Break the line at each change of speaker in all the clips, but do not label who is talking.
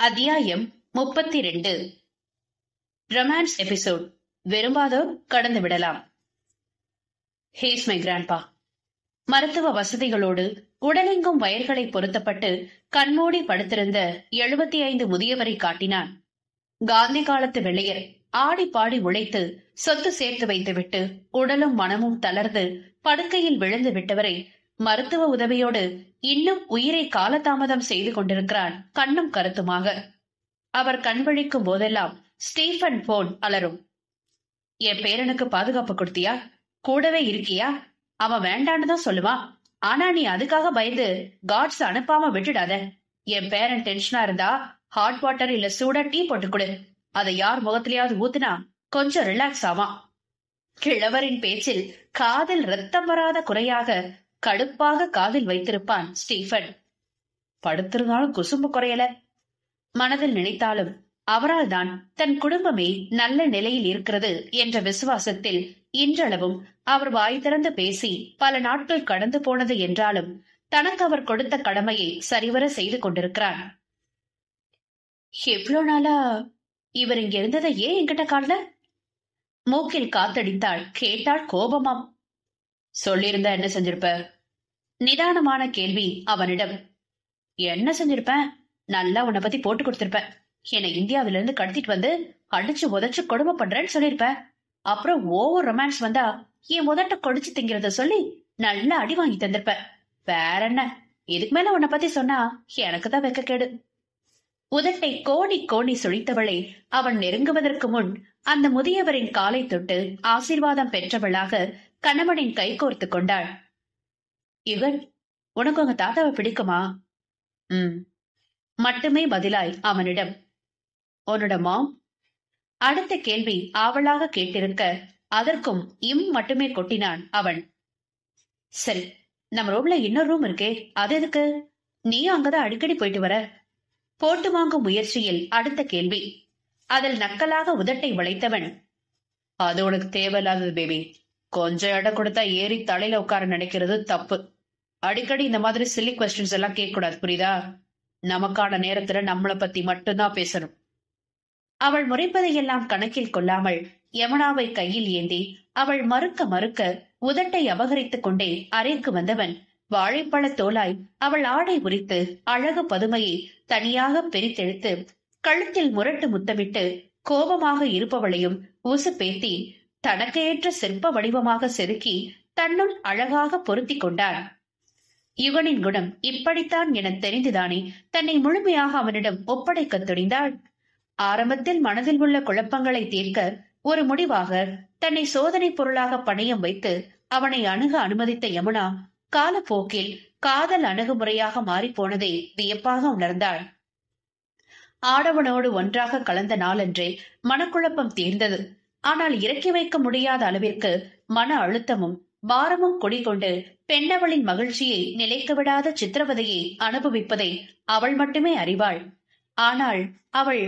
அத்தியாயம் 32. Romance episode. விரும்பாதோர் கடந்து விடலாம். Has my grandpa. மருத்துவ வசதிகளோடு உடலெங்கும் வயர்களை பொருத்தப்பட்டு கண்மூடி படுத்திருந்த 75 முதியவரை காட்டினான். காந்தி காலத்து வெள்ளையர் ஆடி பாடி உழைத்து சொத்து சேர்த்து வைத்துவிட்டு உடலும் மனமும் தளர்ந்து படுக்கையில் விழுந்து விட்டவரை மருத்துவ உதவியோடு இன்னும் உயிரை காலதாமதம் செய்து கொண்டிருக்கிறான் கண்ணும் கருத்துமாக. அவர் கண் விழிக்கும் போதெல்லாம் ஸ்டீஃபன் போன் அலரும். என் பேரனுக்கு பாதுகாப்பு கொடுத்தியா? கூடவே இருக்கியா? அவன் வேண்டான்னு தான் சொல்லுவான். ஆனா நீ அதுக்காக பயந்து காட்ஸ் அனுப்பாம விட்டுடாத. என் பேரன் டென்ஷனா இருந்தா ஹாட் வாட்டர் இல்ல சூடா டீ போட்டு கொடு. அதை யார் முகத்திலேயாவது ஊத்துனா கொஞ்சம் ரிலாக்ஸ் ஆவான். கிழவரின் பேச்சில் காதில் ரத்தம் வராத குறையாக கடுப்பாக காதில் வைத்திருப்பான் ஸ்டீஃபன். படுத்திருந்தாலும் குசும்பு குறையல. மனதில் நினைத்தாலும் அவரால் தான் தன் குடும்பமே நல்ல நிலையில் இருக்கிறது என்ற விசுவாசத்தில் இன்றளவும் அவர் வாய் திறந்து பேசி பல நாட்கள் கடந்து போனது என்றாலும் தனக்கு அவர் கொடுத்த கடமையை சரிவர செய்து கொண்டிருக்கிறான். எவ்வளவு நாளா இவர் இங்க இருந்ததை ஏன் என்கிட்ட காணல? மூக்கில் காத்தடித்தாள். கேட்டாள் கோபமாம். சொல்லியிருந்தா என்ன செஞ்சிருப்ப? நிதானமான கேள்வி அவனிடம். என்ன செஞ்சிருப்பேன்? நல்லா உன்னை பத்தி போட்டு கொடுத்திருப்பேன். என்னை இந்தியாவில இருந்து கடத்திட்டு வந்து அடிச்சு உதச்சு கொடுமை பண்றேன்னு சொல்லிருப்பேன். அப்புறம் ஓவர் ரொமான்ஸ் வந்தா என் முதட்ட கொடிச்சு திங்கிறத சொல்லி நல்லா அடி வாங்கி தந்திருப்பேன். வேற என்ன? இதுக்கு மேல உன்னை பத்தி சொன்னா எனக்கு தான் வெக்கக்கேடு. உதட்டை கோணி கோணி சுழித்தவளை அவன் நெருங்குவதற்கு முன் அந்த முதியவரின் காலை தொட்டு ஆசீர்வாதம் பெற்றவளாக கணவனின் கை கோர்த்து கொண்டாள். இவன், உனக்கு உங்க தாத்தாவை பிடிக்குமா? மட்டுமே பதிலாய் அவனிடம். உன்னோட மாம்? அடுத்த கேள்வி ஆவலாக கேட்டிருக்க அதற்கும் மட்டுமே கொட்டினான் அவன். சரி, நம்ம ரூம்ல இன்னொரு ரூம் இருக்கே, அது எதுக்கு? நீயும் அங்கதான் அடிக்கடி போயிட்டு வர. போட்டு வாங்கும் முயற்சியில் அடுத்த கேள்வி. அதில் நக்கலாக உதட்டை வளைத்தவன். அது உனக்கு தேவையில்லாதது பேபி. கொஞ்சம் இடம் கொடுத்தா ஏறி தலையில உட்கார நினைக்கிறது தப்பு. அடிக்கடி இந்த மாதிரி சில்லி கொஸ்டின்ஸ் எல்லாம் கேட்க கூடாது, புரியுதா? நமக்கான நேரத்துல நம்மளை பத்தி மட்டும்தான் பேசணும். அவள் முறைப்பதையெல்லாம் கணக்கில் கொள்ளாமல் யமுனாவை கையில் ஏந்தி அவள் மறுக்க மறுக்க உதட்டை அபகரித்துக் கொண்டே அறைக்கு வந்தவன் வாழைப்பழ தோலாய் அவள் ஆடை உரித்து அழகு பதுமையை தனியாக பிரித்தெடுத்து கழுத்தில் முரட்டு முத்தமிட்டு கோபமாக இருப்பவளையும் உசு பேத்தி தனக்கு ஏற்ற சிற்ப வடிவமாக செதுக்கி தன்னுள் அழகாக பொருத்தி கொண்டான். இவனின் குணம் இப்படித்தான் என தெரிந்துதானே தன்னை முழுமையாக அவனிடம் ஒப்படைக்க துணிந்தாள். ஆரம்பத்தில் மனதில் உள்ள குழப்பங்களை தீர்க்க ஒரு முடிவாக தன்னை சோதனை பொருளாக பணயம் வைத்து அவனை அணுக அனுமதித்த யமுனா காலப்போக்கில் காதல் அணுகுமுறையாக மாறிப்போனதை வியப்பாக உணர்ந்தாள். ஆடவனோடு ஒன்றாக கலந்த நாளன்றே மனக்குழப்பம் தீர்ந்தது. ஆனால் இறக்கி வைக்க முடியாத அளவிற்கு மன அழுத்தமும் பாரமும் குடிகொண்டு பெண்ணவளின் மகிழ்ச்சியை நிலைக்க விடாத சித்திரவதையை அனுபவிப்பதை அவள் மட்டுமே அறிவாள். ஆனால் அவள்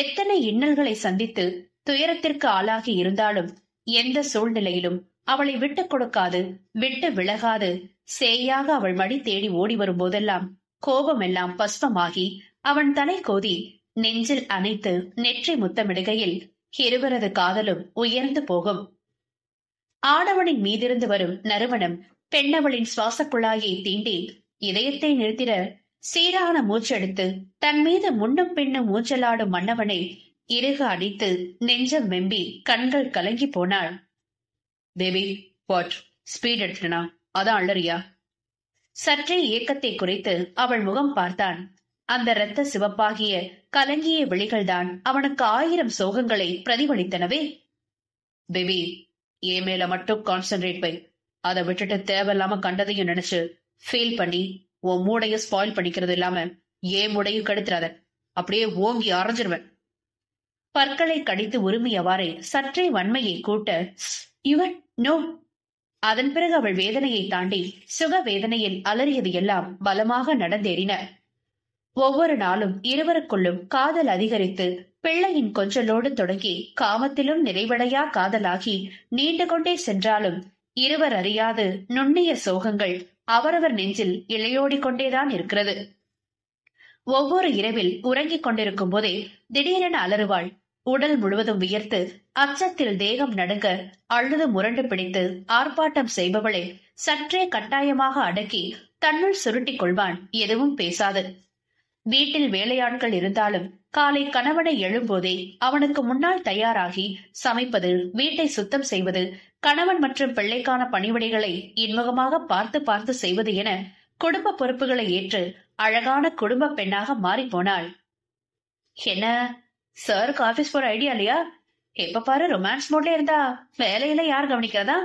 எத்தனை இன்னல்களை சந்தித்து துயரத்திற்கு ஆளாகி இருந்தாலும் எந்த சூழ்நிலையிலும் அவளை விட்டுக் கொடுக்காது, விட்டு விலகாது சேயாக அவள் மடி தேடி ஓடி வரும் போதெல்லாம் கோபமெல்லாம் பஸ்பமாகி அவன் தலை கோதி நெஞ்சில் அணைத்து நெற்றி முத்தமிடுகையில் இருவரது காதலும் உயர்ந்து போகும். ஆடவனின் மீதிருந்து வரும் நறுமணம் பெண்ணவளின் சுவாச குழாயை தீண்டி இதயத்தை நிறுத்திட சீரான மூச்செடுத்து தன் மீது முன்னும் பின்னும் மூச்சலாடும் மன்னவனை இறுக அடித்து நெஞ்சம் வெம்பி கண்கள் கலங்கி போனாள். பேபி, வாட் ஸ்பீட் எடுத்துனா? அதான் அள்ளறியா? சற்றே ஏக்கத்தை குறைத்து அவள் முகம் பார்த்தான். அந்த இரத்த சிவப்பாகிய கலங்கிய விழிகள்தான் அவனுக்கு 1000 சோகங்களை பிரதிபலித்தனவே. பேபி, என் மேல மட்டும் கான்சென்ட்ரேட் பை. அதை விட்டுட்டு தேவையில்லாம கண்டதையும் நினைச்சு ஃபீல் பண்ணி உன் மூடையும் ஸ்பாயில் பண்ணிக்கிறது இல்லாம ஏன் மூடையும் கெடுத்துறாத. அப்படியே ஓங்கி அரைஞ்சிருவேன். பற்களை கடித்து உரிமையவாறே சற்றே வன்மையை கூட்ட இவன் நோ. அதன் பிறகு அவள் வேதனையை தாண்டி சுக வேதனையில் அலறியது எல்லாம் பலமாக நடந்தேறின. ஒவ்வொரு நாளும் இருவருக்குள்ளும் காதல் அதிகரித்து பிள்ளையின் கொஞ்சலோடு தொடங்கி காமத்திலும் நிறைவடையா காதலாகி நீண்டு கொண்டே சென்றாலும் இருவர் அறியாது நுண்ணிய சோகங்கள் அவரவர் நெஞ்சில் இளையோடி கொண்டேதான் இருக்கிறது. ஒவ்வொரு இரவில் உறங்கிக் கொண்டிருக்கும் போதே திடீரென அலறுவாள். உடல் முழுவதும் வியர்த்து அச்சத்தில் தேகம் நடுங்க அழுது முரண்டு பிடித்து ஆர்ப்பாட்டம் செய்பவளை சற்றே கட்டாயமாக அடக்கி தன்னுள் சுருட்டிக் கொள்வான். எதுவும் பேசாது. வீட்டில் வேலையாட்கள் இருந்தாலும் காலை கணவனை எழும்போதே அவனுக்கு முன்னால் தயாராகி சமைப்பது, வீட்டை சுத்தம் செய்வது, கணவன் மற்றும் பிள்ளைக்கான பணிவிடைகளை இன்முகமாக பார்த்து பார்த்து செய்வது என குடும்ப பொறுப்புகளை ஏற்று அழகான குடும்ப பெண்ணாக மாறி போனாள். என்ன சாருக்கு ஆபீஸ் போற ஐடியா இல்லையா? எப்ப பாரு ரொமான்ஸ் மோட்ல இருந்தா வேலையில யார் கவனிக்கிறதா?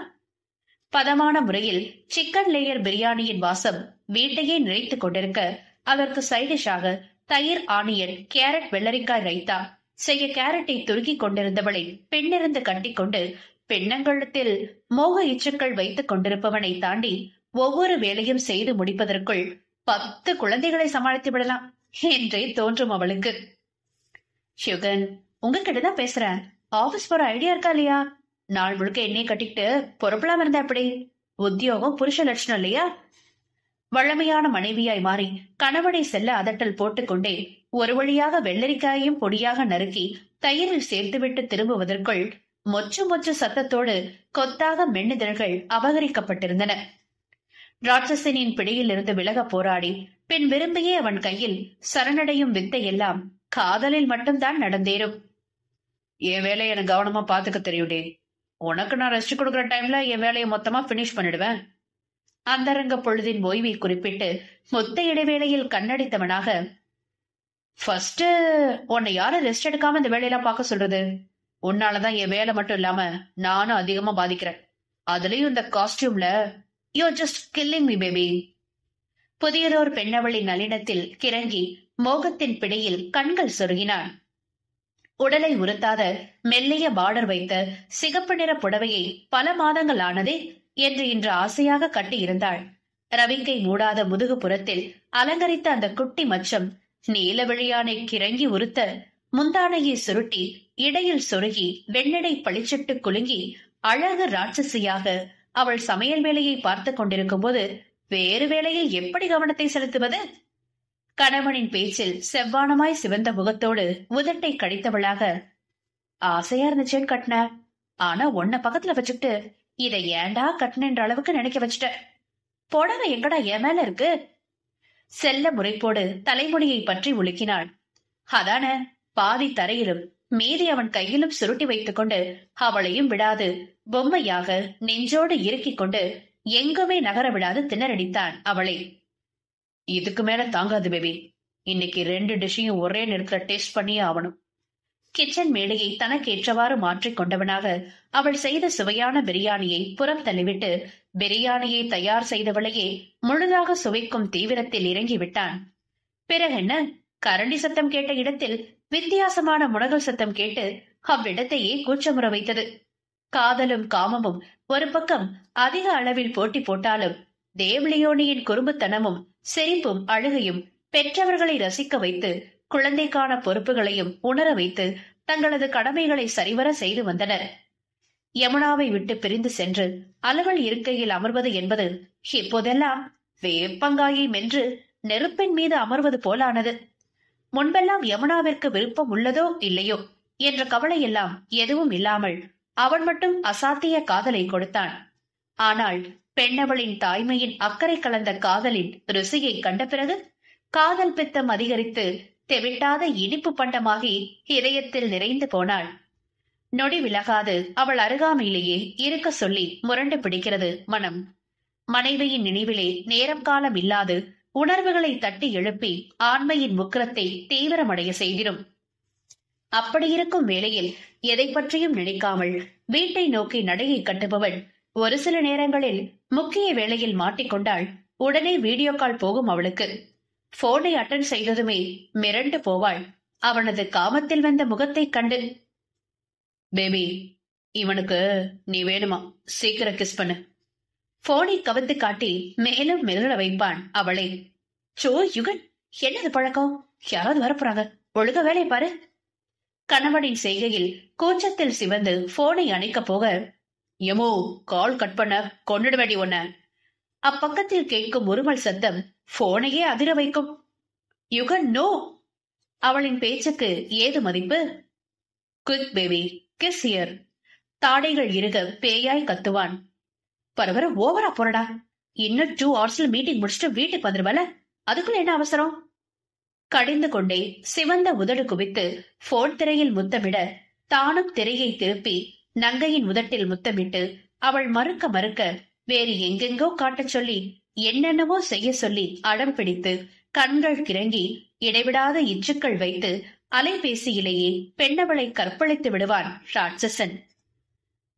பதமான முறையில் சிக்கன் லேயர் பிரியாணியின் வாசம் வீட்டையே நிறைத்துக் கொண்டிருக்க அதற்கு சைடிஷாக தயிர், ஆனியன், கேரட், வெள்ளரிக்காய் ரைத்தா செய்ய கேரட்டை துருக்கிக் கொண்டிருந்தவளை பெண்ணிருந்து கட்டிக்கொண்டு பெண்ணங்கழுத்தில் மோக இச்சுக்கள் வைத்துக் கொண்டிருப்பவனை தாண்டி ஒவ்வொரு வேலையும் செய்து முடிப்பதற்குள் 10 குழந்தைகளை சமாளித்து விடலாம் என்றே தோன்றும் அவளுக்கு. யுகன், உங்ககிட்டதான் பேசுறேன். ஆபீஸ் போற ஐடியா இருக்கா இல்லையா? நாள் முழுக்க என்னைய கட்டிக்கிட்டு பொறுப்பெல்லாம் இருந்தா எப்படி? உத்தியோகம் புருஷ லட்சணம் இல்லையா? வழமையான மனைவியாய் மாறி கணவனை செல்ல அதட்டல் போட்டுக்கொண்டே ஒரு வழியாக வெள்ளரிக்காயையும் பொடியாக நறுக்கி தயிரில் சேர்த்துவிட்டு திரும்புவதற்குள் மொச்சு மொச்சு சத்தத்தோடு கொத்தாக மென்னுதழ்கள் அபகரிக்கப்பட்டிருந்தன. ராட்சசனின் பிடியில் இருந்து விலக போராடி பின் விரும்பியே அவன் கையில் சரணடையும் வித்தை எல்லாம் காதலில் மட்டும்தான் நடந்தேறும். என் வேலையை எனக்கு கவனமா பாத்துக்க தெரியுடே. உனக்கு நான் ரெஸ்ட் கொடுக்குற டைம்ல என் வேலையை மொத்தமா பினிஷ் பண்ணிடுவேன். அந்தரங்க பொழுதின் ஓய்வை குறிப்பிட்டு மொத்த இடைவேளையில் கண்ணடித்தவனாக, ஃபர்ஸ்ட் உன்னை யாரும் ரெஸ்ட் எடுக்காம இந்த வேலையெல்லாம் பார்க்க சொல்றது? உன்னாலதான் என் வேலை மட்டும் இல்லாம நானும் அதிகமா பாதிக்கிறேன். அதுலயும் இந்த காஸ்டியூம்ல you just killing me baby. புதியதோர் பெண்ணவளின் நளினத்தில் கிறங்கி மோகத்தின் பிடியில் கண்கள் சொருகினான். உடலை உறுத்தாத மெல்லிய பார்டர் வைத்த சிகப்பு நிற புடவையை பல மாதங்கள் ஆனதே என்று இன்று ஆசையாக கட்டியிருந்தாள். ரவிக்கை மூடாத முதுகு புறத்தில் அலங்கரித்த அந்த குட்டி மச்சம் நீலவிழியானை கிறங்கி உறுத்த முந்தானையை சுருட்டி இடையில் சொருகி வெண்ணடை பளிச்சிட்டு குலுங்கி அழகு ராட்சசியாக அவள் சமையல் வேலையை பார்த்து கொண்டிருக்கும் போது வேறு வேளையில் எப்படி கவனத்தை செலுத்துவது? கணவனின் பேச்சில் செவ்வானமாய் சிவந்த முகத்தோடு உதட்டை கடித்தவளாக, ஆசையா இருந்துச்சேன்னு கட்டின, ஆனா உன்னை பக்கத்துல வச்சுக்கிட்டு இதை ஏண்டா கட்டினன்ற அளவுக்கு நினைக்க வச்சுட்ட. புடவை எங்கடா என் மேல இருக்கு? செல்ல முறைப்போடு தலைமுடியை பற்றி உலுக்கினாள். அதான பாதி தரையிலும் மீதி அவன் கையிலும் சுருட்டி வைத்துக் கொண்டு அவளையும் விடாது பொம்மையாக நெஞ்சோடு இறுக்கிக் கொண்டு எங்குமே நகர விடாது திணறடித்தான் அவளை. இதுக்கு மேல தாங்காது பேபி. இன்னைக்கு 2 டிஷ்ஷையும் ஒரே நேரத்துல டேஸ்ட் பண்ணியே ஆகணும். கிச்சன் மேடையை தனக்கேற்றவாறு மாற்றிக் கொண்டவனாக அவள் செய்த சுவையான பிரியாணியை புறம் தள்ளிவிட்டு பிரியாணியை தயார் செய்தவளையே முழுதாக சுவைக்கும் தீவிரத்தில் இறங்கிவிட்டான். பிறகென்ன, கரண்டி சத்தம் கேட்ட இடத்தில் வித்தியாசமான முனகல் சத்தம் கேட்டு அவ்விடத்தையே கூச்சமுற வைத்தது. காதலும் காமமும் ஒரு பக்கம் அதிக அளவில் போட்டி போட்டாலும் தேவ்லியோனியின் குறும்புத்தனமும் சிரிப்பும் அழுகையும் பெற்றவர்களை ரசிக்க வைத்து குழந்தைக்கான பொறுப்புகளையும் உணர வைத்து தங்களது கடமைகளை சரிவர செய்து வந்தனர். யமுனாவை விட்டு பிரிந்து சென்று அலுவல் இருக்கையில் அமர்வது என்பது இப்போதெல்லாம் வேப்பங்காயை மென்று நெருப்பின் மீது அமர்வது போலானது. முன்பெல்லாம் யமுனாவிற்கு விருப்பம் உள்ளதோ இல்லையோ என்ற கவலையெல்லாம் எதுவும் இல்லாமல் அவன் மட்டும் அசாத்திய காதலை கொடுத்தான். ஆனால் பெண்ணவளின் தாய்மையின் அக்கறை கலந்த காதலின் ருசியை கண்ட பிறகு காதல் பித்தம் அதிகரித்து தெவிட்டாத இனிப்பு பண்டமாகி இதயத்தில் நிறைந்து போனாள். நொடி விலகாது அவள் அருகாமையிலேயே இருக்க சொல்லி முரண்டு பிடிக்கிறது மனம். மனைவியின் நினைவிலே நேரம் காலம் இல்லாது உணர்வுகளை தட்டி எழுப்பி ஆண்மையின் முக்கிரத்தை தீவிரமடைய செய்திடும். அப்படியிருக்கும் வேளையில் எதை பற்றியும் நினைக்காமல் வீட்டை நோக்கி நடையை கட்டுபவன் ஒரு சில நேரங்களில் முக்கிய வேளையில் மாட்டிக்கொண்டால் உடனே வீடியோ கால் போகும் அவளுக்கு. போனை அட்டன் செய்ததுமே மிரண்டு போவாள் அவனது காமத்தில் வந்த முகத்தை கண்டு. பேபி, இவனுக்கு நீ வேணுமா? சீக்கிரம் கிஸ் பண்ணு. போனை கவர்ந்து காட்டி மேலும் மெல்ல வைப்பான் அவளை. சோ யுகன், என்னது பழக்கம்? யாராவது வரப்போறாங்க, ஒழுங்க வேலையை பாரு. கணவனின் செய்கையில் கூச்சத்தில் சிவந்து போனை அணைக்க போக, எமோ கால் கட் பண்ண கொண்டுட வேண்டி ஒன்ன. அப்பக்கத்தில் கேட்கும் உருமல் சத்தம் போனையே அதிர வைக்கும். யுகன் நோ. அவளின் பேச்சுக்கு ஏது மதிப்பு? Quick baby, kiss here. தாடைகள் இறுக பேயாய் கத்துவான். பரவர ஓவரா போறடா. இன்னும் 2 hours மீட்டிங் முடிச்சுட்டு வீட்டுக்கு வந்துருவல, அதுக்குள்ள என்ன அவசரம்? கடிந்து கொண்டே சிவந்த உதடு குவித்து போன் திரையில் முத்தமிட தானும் திரையை திருப்பி நங்கையின் உதட்டில் முத்தமிட்டு அவள் மறுக்க மறுக்க வேறு எங்கெங்கோ காட்டச் சொல்லி என்னென்னவோ செய்ய சொல்லி அடம் பிடித்து கண்கள் கிறங்கி இடைவிடாத இச்சுக்கள் வைத்து அலைபேசியிலேயே பெண்ணவளை கற்பழித்து விடுவான் ராட்சசன்.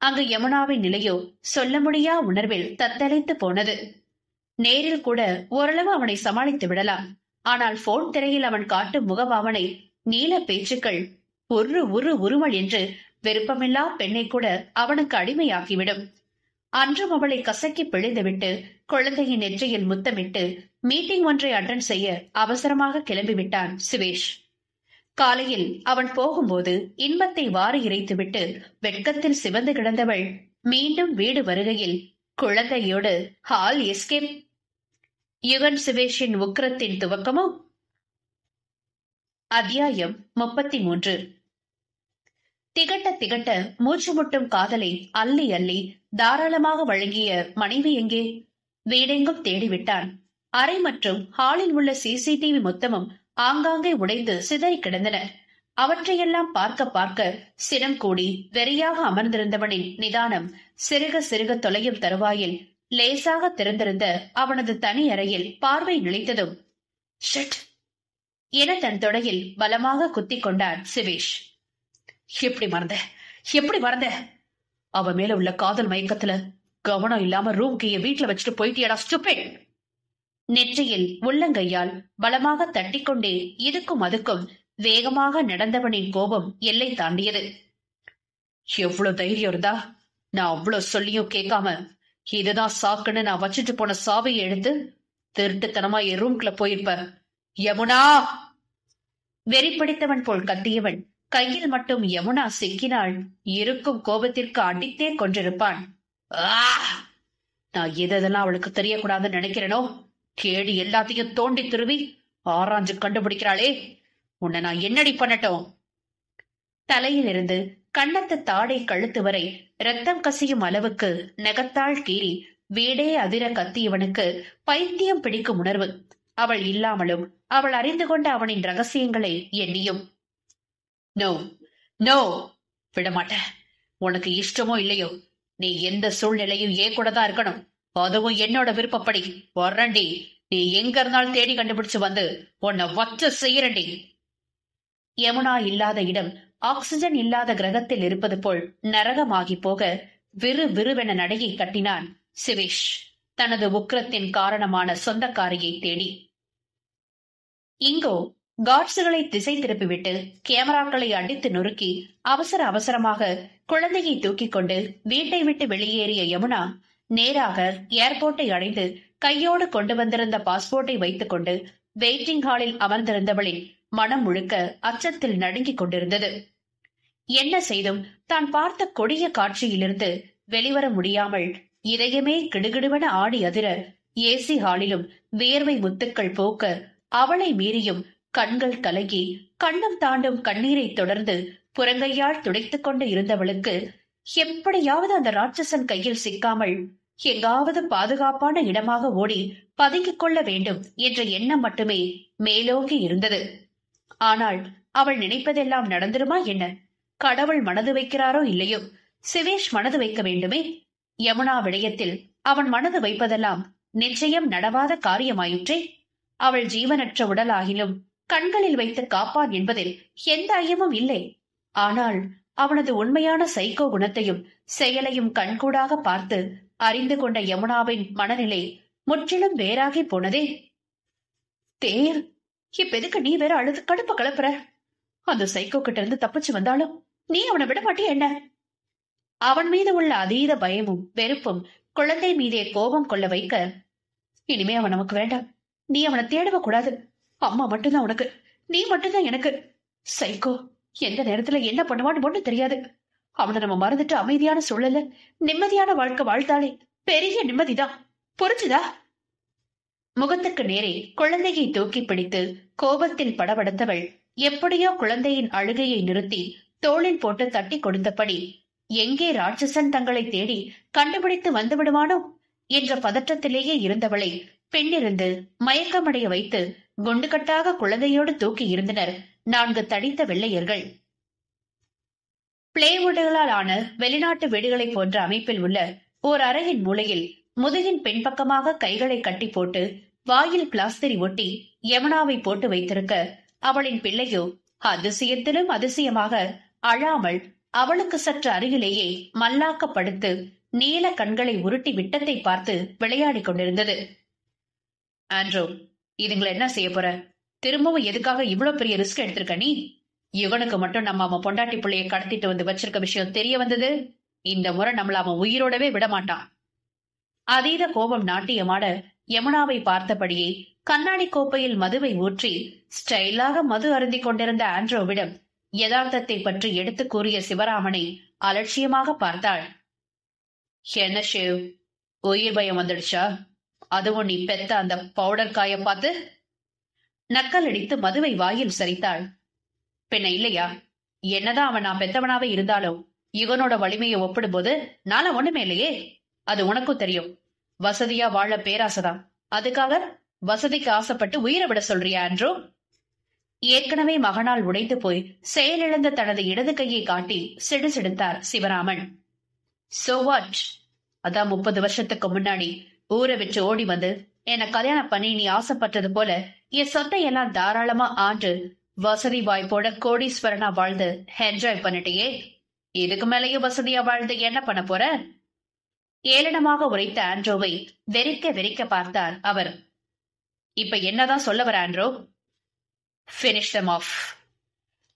அங்கு யமுனாவின் நிலையோ சொல்ல முடியா உணர்வில் தத்தளித்து போனது. நேரில் கூட ஓரளவு அவனை சமாளித்து விடலாம். ஆனால் போன் திரையில் அவன் காட்டும் முகபாவனை, நீல பேச்சுக்கள், உருமல் என்று விருப்பமில்லா பெண்ணை கூட அவனுக்கு அடிமையாக்கிவிடும். அன்றும் அவளை கசக்கி பிழிந்துவிட்டு குழந்தையின் நெற்றியில் முத்தமிட்டு மீட்டிங் ஒன்றை அட்டன் செய்ய அவசரமாக கிளம்பிவிட்டான் சுவேஷ். காலையில் அவன் போகும்போது இன்பத்தை வாரி இறைத்துவிட்டு வெட்கத்தில் சிவந்து கிடந்தவள் மீண்டும் வீடு வருகையில் குழந்தையோடு ஹால் எஸ்கேப். யுகன் சுவேஷின் உக்கிரத்தின் துவக்கமோ? அத்தியாயம் 33. திகட்ட திகட்ட மூச்சு முட்டும் காதலை அள்ளி அள்ளி தாராளமாக வழங்கிய மனைவி எங்கே? வீடெங்கும் தேடிவிட்டான். அறை மற்றும் ஹாலில் உள்ள சிசிடிவி மொத்தமும் ஆங்காங்கே உடைந்து சிதறி கிடந்தன. அவற்றையெல்லாம் பார்க்க பார்க்க சினம் கூடி வெறியாக அமர்ந்திருந்தவனின் நிதானம் சிறுக சிறுக தொலையும் தருவாயில் லேசாக திறந்திருந்த அவனது தனி அறையில் பார்வை நிலைத்ததும் ஷட் என தன் தொடையில் பலமாக குத்திக் கொண்டான் சுவேஷ். எப்படி மறந்த? அவ மேல உள்ள காதல் மயக்கத்துல கவனம் இல்லாம ரூம் கீய வீட்டுல வச்சுட்டு போயிட்டியடா ஸ்டூபிட். நெற்றியில் உள்ளங்கையால் பலமாக தட்டிக்கொண்டே இதுக்கும் அதுக்கும் வேகமாக நடந்தவனின் கோபம் எல்லை தாண்டியது. எவ்வளவு தைரியம் இருந்தா நான் அவ்வளவு சொல்லியும் கேட்காம இதுதான் சாக்குன்னு நான் வச்சுட்டு போன சாவையை எடுத்து திருட்டுத்தனமா என் ரூம்குள்ள போயிருப்ப. யமுனா! வெறி பிடித்தவன் போல் கத்தியவன் கையில் மட்டும் யமுனா சிக்கினாள் இருக்கும் கோபத்திற்கு அடித்தே கொண்டிருப்பான். நான் எதெல்லாம் அவளுக்கு தெரியக்கூடாதுன்னு நினைக்கிறேனோ கேடி எல்லாத்தையும் தோண்டி துருவி ஆராய்ஞ்சு கண்டுபிடிக்கிறாளே, உன்னை நான் என்னடி பண்ணட்டும்? தலையிலிருந்து கன்னத்து தாடை கழுத்து வரை ரத்தம் கசியும் அளவுக்கு நெகத்தாள் கீறி வீடே அதிர கத்தியவனுக்கு பைத்தியம் பிடிக்கும் உணர்வு. அவள் இல்லாமலும் அவள் அறிந்து கொண்ட அவனின் ரகசியங்களை எண்ணியும். No no, விடமாட்ட. உனக்கு இஷ்டமோ இல்லையோ நீ எந்த சூழ்நிலையும் ஏன் கூட தான் இருக்கணும். அதுவும் என்னோட விருப்பப்படி. வர்றண்டி, நீ எங்க இருந்தாலும் தேடி கண்டுபிடிச்சு வந்து உன்னை வச்ச செய்யறண்டி. யமுனா இல்லாத இடம் ஆக்சிஜன் இல்லாத கிரகத்தில் இருப்பது போல் நரகமாகி போக விறுவிறுவென நடையை கட்டினான் சுவேஷ் தனது உக்கிரத்தின் காரணமான சொந்தக்காரியை தேடி. இங்கோ காட்ஸுகளை திசை திருப்பிவிட்டு கேமராக்களை அடித்து நொறுக்கி அவசர அவசரமாக குழந்தையை தூக்கிக் கொண்டு வீட்டை விட்டு வெளியேறிய யமுனா நேராக ஏர்போர்ட்டை அடைந்து கையோடு கொண்டு வந்திருந்த பாஸ்போர்ட்டை வைத்துக் கொண்டு வெயிட்டிங் ஹாலில் அமர்ந்திருந்தவளின் மனம் முழுக்க அச்சத்தில் நடுங்கிக் கொண்டிருந்தது. என்ன செய்தும் தான் பார்த்த கொடிய காட்சியிலிருந்து வெளிவர முடியாமல் இதயமே கிடுகிடுவென ஆடி அதிர ஏசி ஹாலிலும் வேர்வை முத்துக்கள் போக்க அவளை மீறியும் கண்கள் கலங்கி கண்ணம் தாண்டும் கண்ணீரை தொடர்ந்து புறங்கையால் துடைத்துக் கொண்டு இருந்தவளுக்கு எப்படியாவது அந்த ராட்சசன் கையில் சிக்காமல் எங்காவது பாதுகாப்பான இடமாக ஓடி பதுங்கிக் கொள்ள வேண்டும் என்ற எண்ணம் மட்டுமே மேலோங்கி இருந்தது. ஆனால் அவள் நினைப்பதெல்லாம் நடந்துருமா என்ன? கடவுள் மனது வைக்கிறாரோ இல்லையோ, சுவேஷ் மனது வைக்க வேண்டுமே. யமுனா விடயத்தில் அவன் மனது வைப்பதெல்லாம் நிச்சயம் நடவாத காரியமாயிற்றே. அவள் ஜீவனற்ற உடலாகிலும் கண்களில் வைத்து காப்பான் என்பதில் எந்த ஐயமும் இல்லை. ஆனால் அவனது உண்மையான சைக்கோ குணத்தையும் செயலையும் கண்கூடாக பார்த்து அறிந்து கொண்ட யமுனாவின் மனநிலை முற்றிலும் வேறாகி போனதே. தேர், இப்ப எதுக்கு நீ வேற அழுது கடுப்ப கலப்புற? அந்த சைக்கோ கிட்ட இருந்து தப்பிச்சு வந்தாலும் நீ அவனை விட மாட்டிய என்ன? அவன் மீது உள்ள அதீத பயமும் வெறுப்பும் குழந்தை மீதே கோபம் கொள்ள வைக்க, இனிமே அவன் நமக்கு வேண்டாம். நீ அவனை தேடவ கூடாது. அம்மா மட்டும்தான் உனக்கு, நீ மட்டும்தான் எனக்கு. சைக்கோ எந்த நேரத்துல என்ன பண்ணுவான்னு ஒண்ணு தெரியாது. அவனை நம்ம மறந்துட்டு அமைதியான சூழல நிம்மதியான வாழ்க்கை வாழ்த்தாலே பெரிய நிம்மதிதான். புரிஞ்சுதா? முகத்துக்கு நேரே குழந்தையை தூக்கி பிடித்து கோபத்தில் படபடத்தவள் எப்படியோ குழந்தையின் அழுகையை நிறுத்தி தோளில் போட்டு தட்டி கொடுத்தபடி எங்கே ராட்சசன் தங்களை தேடி கண்டுபிடித்து வந்து விடுவானோ என்ற பதற்றத்திலேயே இருந்தவளை பெண்ணிருந்து மயக்கமடைய வைத்து குண்டுகட்டாக குழந்தையோடு தூக்கி இருந்தனர் 4 தடித்த வெள்ளையர்கள். பிளேவுட்டுகளால் ஆன வெளிநாட்டு வீடுகளை போன்ற அமைப்பில் உள்ள ஓர் அறையின் மூலையில் முதுகின் பின்பக்கமாக கைகளை கட்டி போட்டு வாயில் பிளாஸ்டரி ஒட்டி யமுனாவை போட்டு வைத்திருக்க, அவளின் பிள்ளையோ அதிசயத்திலும் அதிசயமாக அழாமல் அவளுக்கு சற்று அருகிலேயே மல்லாக்கப்படுத்து நீல கண்களை உருட்டி விட்டத்தை பார்த்து விளையாடி கொண்டிருந்தது. ஆண்ட்ரூ, இதுங்களை என்ன செய்ய போற? திரும்பவும் எதுக்காக இவ்வளவு பெரிய ரிஸ்க் எடுத்திருக்க நீ? இவனுக்கு மட்டும் நம்ம அவன் பொண்டாட்டி பிள்ளைய கடத்திட்டு வந்து வச்சிருக்க விஷயம் தெரிய வந்தது, இந்த முறை நம்மள அவன் உயிரோடவே விடமாட்டான். அதீத கோபம் நாட்டியமாட யமுனாவை பார்த்தபடியே கண்ணாடி கோப்பையில் மதுவை ஊற்றி ஸ்டைலாக மது அருந்திக் கொண்டிருந்த ஆண்ட்ரோவிடம் யதார்த்தத்தை பற்றி எடுத்து கூறிய சிவராமனை அலட்சியமாக பார்த்தாள். என்ன ஷேவ், உயிர் பயம் வந்துடுச்சா? அதுவும் நீ பெத்த அந்த பவுடர் காய பார்த்து? நக்கல் அடித்து மதுவை வாயில் சரித்தாள். பின்ன இல்லையா? என்னதான் அவன் நான் பெத்தவனாவே இருந்தாலும் இவனோட வலிமையை ஒப்பிடும்போது நாள ஒண்ணுமே இல்லையே. அது உனக்கும் தெரியும். வசதியா வாழ பேராசைதான். அதுக்காக வசதிக்கு ஆசைப்பட்டு உயிரை விட சொல்றியா ஆண்ட்ரூ? ஏற்கனவே மகனால் உடைந்து போய் செயலிழந்த தனது இடது கையை காட்டி சிடுசிடுத்தார் சிவராமன். So what? அதான் 30 வருஷத்துக்கு முன்னாடி ஊரை விட்டு ஓடி வந்து என்ன கல்யாணம் பண்ணி நீ ஆசைப்பட்டது போல என் சொத்தை எல்லாம் தாராளமா ஆண்டு வசதி வாய்ப்போட கோடீஸ்வரனா வாழ்ந்து என்ஜாய் பண்ணிட்டியே. இதுக்கு மேலேயும் வசதியா வாழ்ந்து என்ன பண்ண போற? ஏளனமாக உரைத்த ஆண்ட்ரோவை வெறிக்க வெறிக்க பார்த்தார் அவர். இப்ப என்னதான் சொல்ல வர ஆண்ட்ரோ? Finish them off.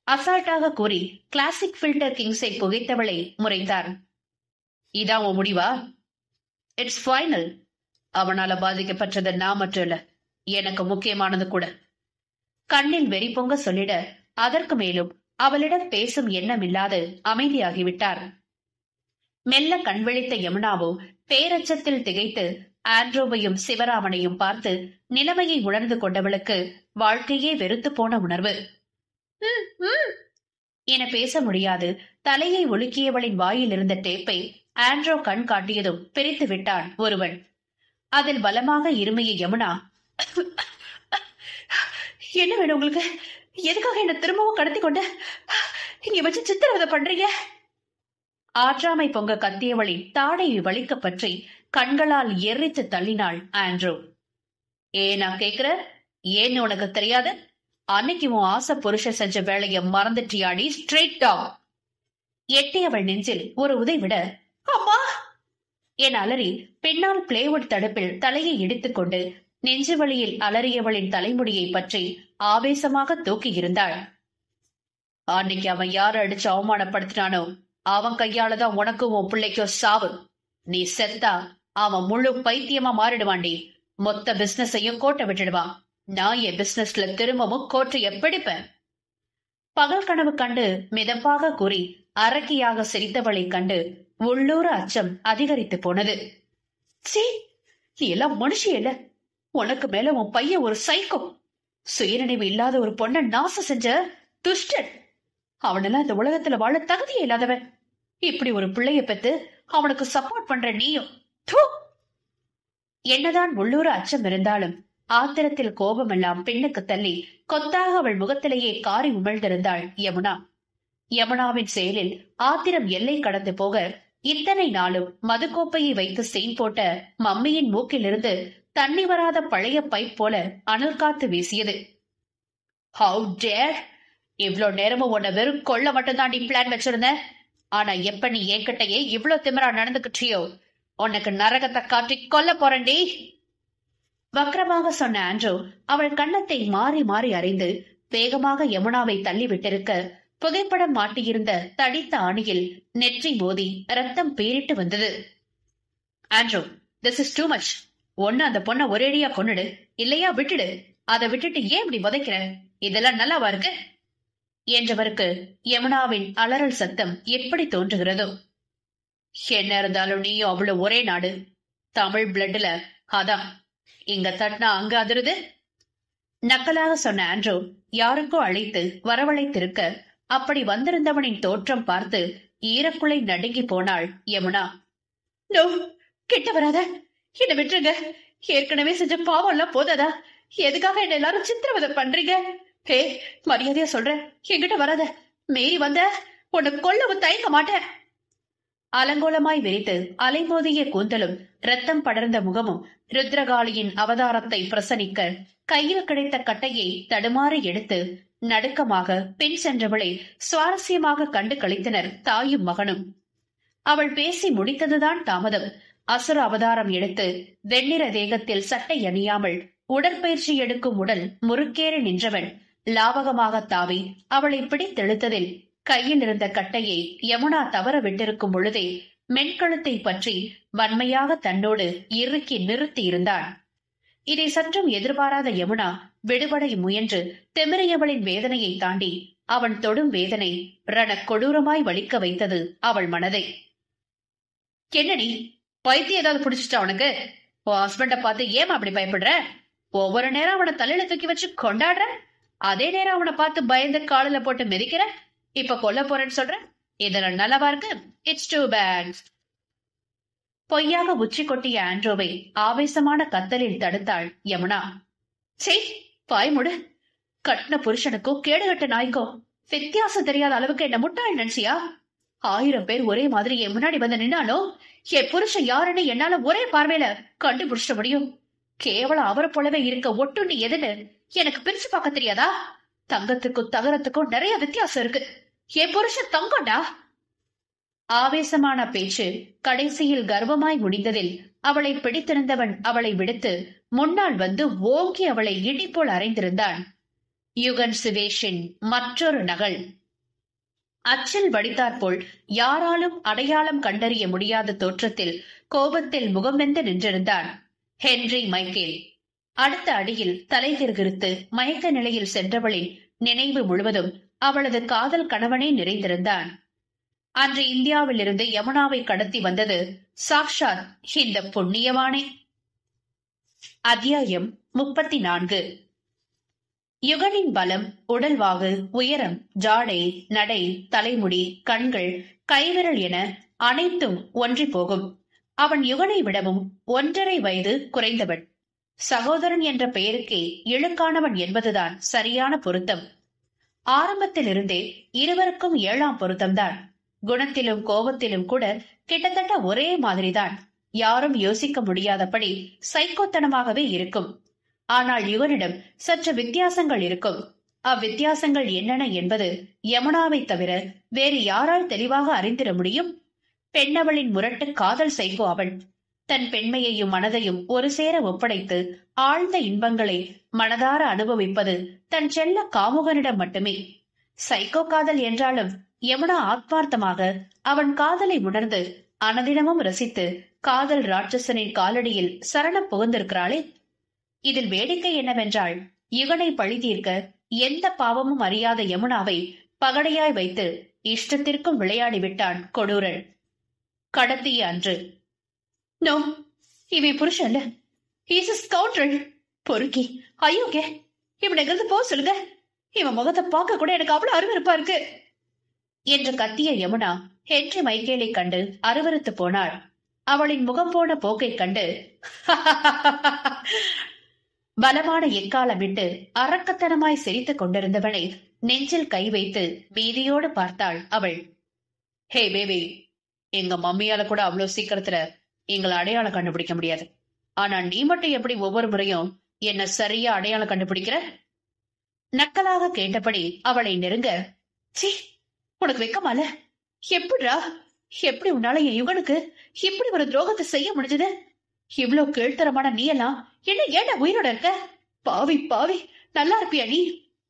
அசால்ட்டாக கூறி கிளாசிக் ஃபில்டர் கிங்ஸை புகைத்தவளை முறைந்தார். இதான் உன் முடிவா? It's final. அவனால பாதிக்கப்பட்டது நான் மட்டும் இல்ல, எனக்கு முக்கியமானது கூட. கண்ணில் வெறி பொங்க சொல்லிட அதற்கு மேலும் அவளிடம் பேசும் எண்ணம் இல்லாது அமைதியாகிவிட்டார். மெல்ல கண்விழித்த யமுனாவோ பேரச்சத்தில் திகைத்து ஆண்ட்ரோவையும் சிவராமனையும் பார்த்து நிலைமையை உணர்ந்து கொண்டவளுக்கு வாழ்க்கையே வெறுத்து போன உணர்வு. என பேச முடியாது தலையை ஒழுக்கியவளின் வாயில் இருந்த டேப்பை ஆண்ட்ரோ கண் காட்டியதும் பிரித்து விட்டான் ஒருவன். அதில் பலமாக இருமைய யமுனா, என்ன வேணும் உங்களுக்கு? எதுக்காக என்ன திரும்பவும் கடத்தி கொண்டு இங்க வச்சு சித்திரவதை பண்றீங்க? ஆற்றாமை பொங்க கத்தியவளின் தாடையை வலிக்க பற்றி கண்களால் எரித்து தள்ளினாள் ஆண்ட்ரோ. நான் கேக்குற, ஏன்னு உனக்கு தெரியாது? அன்னைக்கு உன் ஆசை புருஷ செஞ்ச வேலைய மறந்துட்டியாடி ஸ்ட்ரெயிட் டாக். எட்டியவள் நெஞ்சில் ஒரு உதை விட அம்மா என் அலறி பின்னால் பிளேவுட் தடுப்பில் தலையை இடித்துக் கொண்டு நெஞ்சு வழியில் அலறியவளின் தலைமுடியை பற்றி ஆவேசமாக தூக்கி இருந்தாள். அன்னைக்கு அவன் யார அடிச்சு அவமானப்படுத்தினானோ அவன் கையாலதான் உனக்கும் உன் பிள்ளைக்கோ சாவு. நீ செத்தா அவன் முழு பைத்தியமா மாறிடுவாண்டி. மொத்த பிசினஸையும் கோட்டை விட்டுடுவான். நான் என் பிசினஸ்ல திரும்பவும் கோட்டைய பிடிப்பேன். பகல் கனவு கண்டு மிதப்பாக கூறி அரக்கியாக சிரித்தவளை கண்டு உள்ளூர அச்சம் அதிகரித்து போனது. சீ, நீ எல்லாம் மனுஷி இல்ல. உனக்கு மேல உன் பையன் ஒரு சைக்கோ. சுயநினைவு இல்லாத ஒரு பொண்ண நாசம் செஞ்ச துஷ்டன். அவனெல்லாம் இந்த உலகத்துல வாழ தகுதியே இல்லாதவன். இப்படி ஒரு பிள்ளைய பெத்து அவனுக்கு சப்போர்ட் பண்ற நீயும். என்னதான் உள்ளூர அச்சம் இருந்தாலும் ஆத்திரத்தில் கோபமெல்லாம் பெண்ணுக்கு தள்ளி கொத்தாக அவள் முகத்திலேயே காரி உமிழ்ந்திருந்தாள் யமுனா. யமுனாவின் செயலில் ஆத்திரம் எல்லை கடந்து போக இத்தனை நாளும் மதுக்கோப்பையை வைத்து செயின் போட்ட மம்மியின் மூக்கிலிருந்து தண்ணி வராத பழைய பைப் போல அனல் காத்து வீசியது. How dare! இவ்வளவு நேரமும் உன்னை வெறும் கொள்ள மட்டும் தாண்டி பிளான் வச்சிருந்த. ஆனா எப்ப நீ என்கிட்டயே இவ்வளவு திமிரா நடந்துகிட்டியோ உனக்கு நரகத்தை காட்டி கொல்ல போறண்டி. வக்ரமாக சொன்ன ஆண்ட்ரோ அவள் கன்னத்தை மாறி மாறி அறிந்து வேகமாக யமுனாவை தள்ளி விட்டிருக்க புகைப்படம் மாட்டியிருந்த தடித்த ஆணியில் நெற்றி மோதி ரத்தம் பீரிட்டு வந்தது. Andro, this is too much. ஒன்னு அந்த பொண்ணை ஒரேடியா கொன்னுடு, இல்லையா விட்டுடு. அதை விட்டுட்டு ஏன் இப்படி உதைக்கிற? இதெல்லாம் நல்லாவா இருக்கு என்றவருக்கு யமுனாவின் அலறல் சத்தம் எப்படி தோன்றுகிறதோ. என்ன இருந்தாலும் நீயும் அவ்வளவு ஒரே நாடு, தமிழ் பிளட்ல. அதான் இங்க தட்டினா அங்க அதிருது. நக்கலாக சொன்ன ஆண்ட்ரூ யாருக்கோ அழைத்து வரவழைத்திருக்க அப்படி வந்திருந்தவனின் தோற்றம் பார்த்து ஈரக்குலை நடுங்கி போனாள் யமுனா. நோ, கிட்ட வராத, என்ன விட்டுருங்க. ஏற்கனவே செஞ்ச பாவம் எல்லாம் போதாதா? எதுக்காக என்ன எல்லாரும் சித்திரவதை பண்றீங்க? ஹே, மரியாதையா சொல்றேன், என்கிட்ட வராத. மீறி வந்த உன்னை கொல்லவும் தயங்க மாட்டேன். அலங்கோலமாய் விரித்து அலைமோதிய கூந்தலும் ரத்தம் படர்ந்த முகமும் ருத்ரகாளியின் அவதாரத்தை பிரசனிக்க கையில் கிடைத்த கட்டையை தடுமாறி எடுத்து நடுக்கமாக பின் சென்றவளை சுவாரஸ்யமாக கண்டு கழித்தனர் தாயும் மகனும். அவள் பேசி முடித்ததுதான் தாமதம். அசுர அவதாரம் எடுத்து வெண்ணிற தேகத்தில் சட்டை அணியாமல் உடற்பயிற்சி எடுக்கும் உடல் முறுக்கேறி நின்றவன் லாவகமாக தாவி அவளை பிடித்தெழுத்ததில் கையில் இருந்த கட்டையை யமுனா தவற விட்டிருக்கும் பொழுதே மென்கழுத்தை பற்றி வன்மையாக தன்னோடு இறுக்கி நிறுத்தி இருந்தான். இதை சற்றும் எதிர்பாராத யமுனா விடுபடை முயன்று திமிரியவளின் வேதனையை தாண்டி அவன் தொடும் வேதனை ரண கொடூரமாய் வலிக்க வைத்தது அவள் மனதை. என்னடி பைத்தியம் ஏதாவது பிடிச்சிட்டா உனக்கு? உன் ஹஸ்பண்ட பார்த்து ஏன் அப்படி பயப்படுற? ஒவ்வொரு நேரம் அவனை தலையில தூக்கி வச்சு கொண்டாடுற, அதே நேரம் அவனை பார்த்து பயந்து காலில போட்டு மிதிக்கிற. இப்ப கொல்ல போறேன்னு சொல்ற, இதெல்லாம் நல்லாவா இருக்கு? It's too bad. பொய்யாக உச்சி கொட்டிய ஆண்ட்ரோவை ஆவேசமான கத்தலில் தடுத்தாள் யமுனா. சே, பாய்முடு. கட்டின புருஷனுக்கும் கேடுகட்ட நாய்க்கும் வித்தியாசம் தெரியாத அளவுக்கு என்ன முட்டாள் நினைச்சியா? 1000 பேர் ஒரே மாதிரி என் முன்னாடி வந்து நின்னாலும் என் புருஷன் யாருன்னு என்னால ஒரே பார்வையில கண்டுபிடிச்சிட முடியும். கேவலம் அவரை போலவே இருக்க ஒட்டுண்ணி எதுன்னு எனக்கு பிரிச்சு பார்க்க தெரியாதா? தங்கத்துக்கும் தகரத்துக்கும் நிறைய வித்தியாசம் இருக்கு. என் புருஷன் தங்கம்டா. ஆவேசமான பேச்சு கடைசியில் கர்வமாய் முடிந்ததில் அவளை பிடித்திருந்தவன் அவளை விடுத்து முன்னால் வந்து ஓங்கி அவளை இடிப்போல் அறைந்திருந்தான். யுகன் சுவேஷின் மற்றொரு நகல். அச்சில் வடித்தாற்போல் யாராலும் அடையாளம் கண்டறிய முடியாத தோற்றத்தில் கோபத்தில் முகமெந்து நின்றிருந்தான் ஹென்றி மைக்கேல். அடுத்த அடியில் தலை கிறுகிறுத்து மயக்க நிலையில் சென்றவளின் நினைவு முழுவதும் அவளது காதல் கணவனே நிறைந்திருந்தான். அன்று இந்தியாவிலிருந்து யமுனாவை கடத்தி வந்தது சாக்ஷாத் இந்த புண்ணியவானே. அத்தியாயம் 34. யுகனின் பலம், உடல்வாகு, உயரம், ஜாடை, நடை, தலைமுடி, கண்கள், கைவிரல் என அனைத்தும் ஒன்றி போகும். அவன் யுகனை விடவும் 1.5 வயது குறைந்தவன். சகோதரன் என்ற பெயருக்கே இழுக்கானவன் என்பதுதான் சரியான பொருத்தம். ஆரம்பத்திலிருந்தே இருவருக்கும் 7ஆம் பொருத்தம்தான். குணத்திலும் கோபத்திலும் கூட கிட்டத்தட்ட ஒரே மாதிரிதான். யாரும் யோசிக்க முடியாதபடி சைக்கோத்தனமாகவே இருக்கும். ஆனால் யுகனிடம் சற்று வித்தியாசங்கள் இருக்கும். அவ்வித்தியாசங்கள் என்னென்ன என்பது யமுனாவை தவிர வேறு யாரால் தெளிவாக அறிந்திட முடியும்? பெண்ணவளின் முரட்டு காதல் சைக்கோ அவன். தன் பெண்மையையும் மனதையும் ஒரு சேர ஒப்படைத்து ஆழ்ந்த இன்பங்களை மனதார அனுபவிப்பது தன் செல்ல காமுகனிடம் மட்டுமே. சைக்கோ காதல் என்றாலும் யமுனா ஆத்மார்த்தமாக அவன் காதலை உணர்ந்து அனதினமும் ரசித்து காதல் ராட்சசனின் காலடியில் சரணம் புகுந்திருக்கிறாளே. இதில் வேடிக்கை என்னவென்றால் யுகனை பழி தீர்க்க எந்த பாவமும் அறியாத யமுனாவை பகடையாய் வைத்து இஷ்டத்திற்கும் விளையாடி விட்டான் கொடூரன். கடத்திய அன்று. நோ, இவன் புருஷன், பொறுக்கி ஐயோகே, இவன் எங்கிருந்து போ சொல்லுங்க. இவன் முகத்தை பார்க்க கூட எனக்கு அவ்வளவு அருவருப்பா இருக்கு என்று கத்திய யமுனா ஹென்றி மைக்கேலை கண்டு அருவருத்து போனாள். அவளின் முகம் போன போக்கை கண்டு பலமான எக்காலம் விட்டு அரக்கத்தனமாய் சிரித்துக் கொண்டிருந்தவனை நெஞ்சில் கை வைத்து பீதியோடு பார்த்தாள் அவள். ஹே பேபி, எங்க மம்மியால கூட அவ்வளவு சீக்கிரத்துல எங்களை அடையாளம் கண்டுபிடிக்க முடியாது. ஆனா நீ மட்டும் எப்படி ஒவ்வொரு முறையும் என்ன சரியா அடையாளம் கண்டுபிடிக்கிற? நக்கலாக கேட்டபடி அவளை நெருங்க. சீ, உனக்கு வெக்கமால? எப்படிரா, எப்படி உன்னால என் யுகனுக்கு இப்படி ஒரு துரோகத்தை செய்ய முடிஞ்சது? இவ்வளவு கீழ்த்தரமான நீ எல்லாம் என்ன ஏண்டா உயிரோட இருக்க? பாவி பாவி, நல்லா இருப்பியா நீ?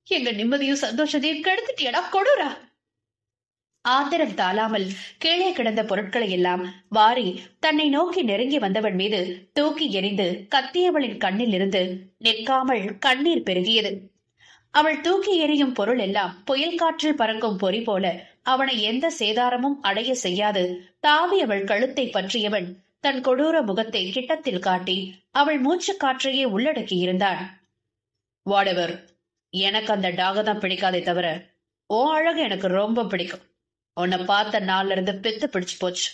எங்க நிம்மதியும் சந்தோஷத்தையும் கெடுத்துட்டியடா கொடூரா. ஆத்திரம் தாளாமல் கீழே கிடந்த பொருட்களை எல்லாம் வாரி தன்னை நோக்கி நெருங்கி வந்தவன் மீது தூக்கி எறிந்து கத்தியவளின் கண்ணில் இருந்து நிற்காமல் கண்ணீர் பெருகியது. அவள் தூக்கி எறியும் பொருள் எல்லாம் புயல் காற்றில் பறக்கும் பொறி போல அவனை எந்த சேதாரமும் அடைய செய்யாது தாவி அவள் கழுத்தை பற்றியவன் தன் கொடூர முகத்தை கிட்டத்தில் காட்டி அவள் மூச்சு காற்றையே உள்ளடக்கி இருந்தான். வாடெவர், எனக்கு அந்த டாக தான் பிடிக்காதே தவிர ஓ அழகு எனக்கு ரொம்ப பிடிக்கும். உன்னை பார்த்த நாள்ல இருந்து பித்து பிடிச்சு போச்சு.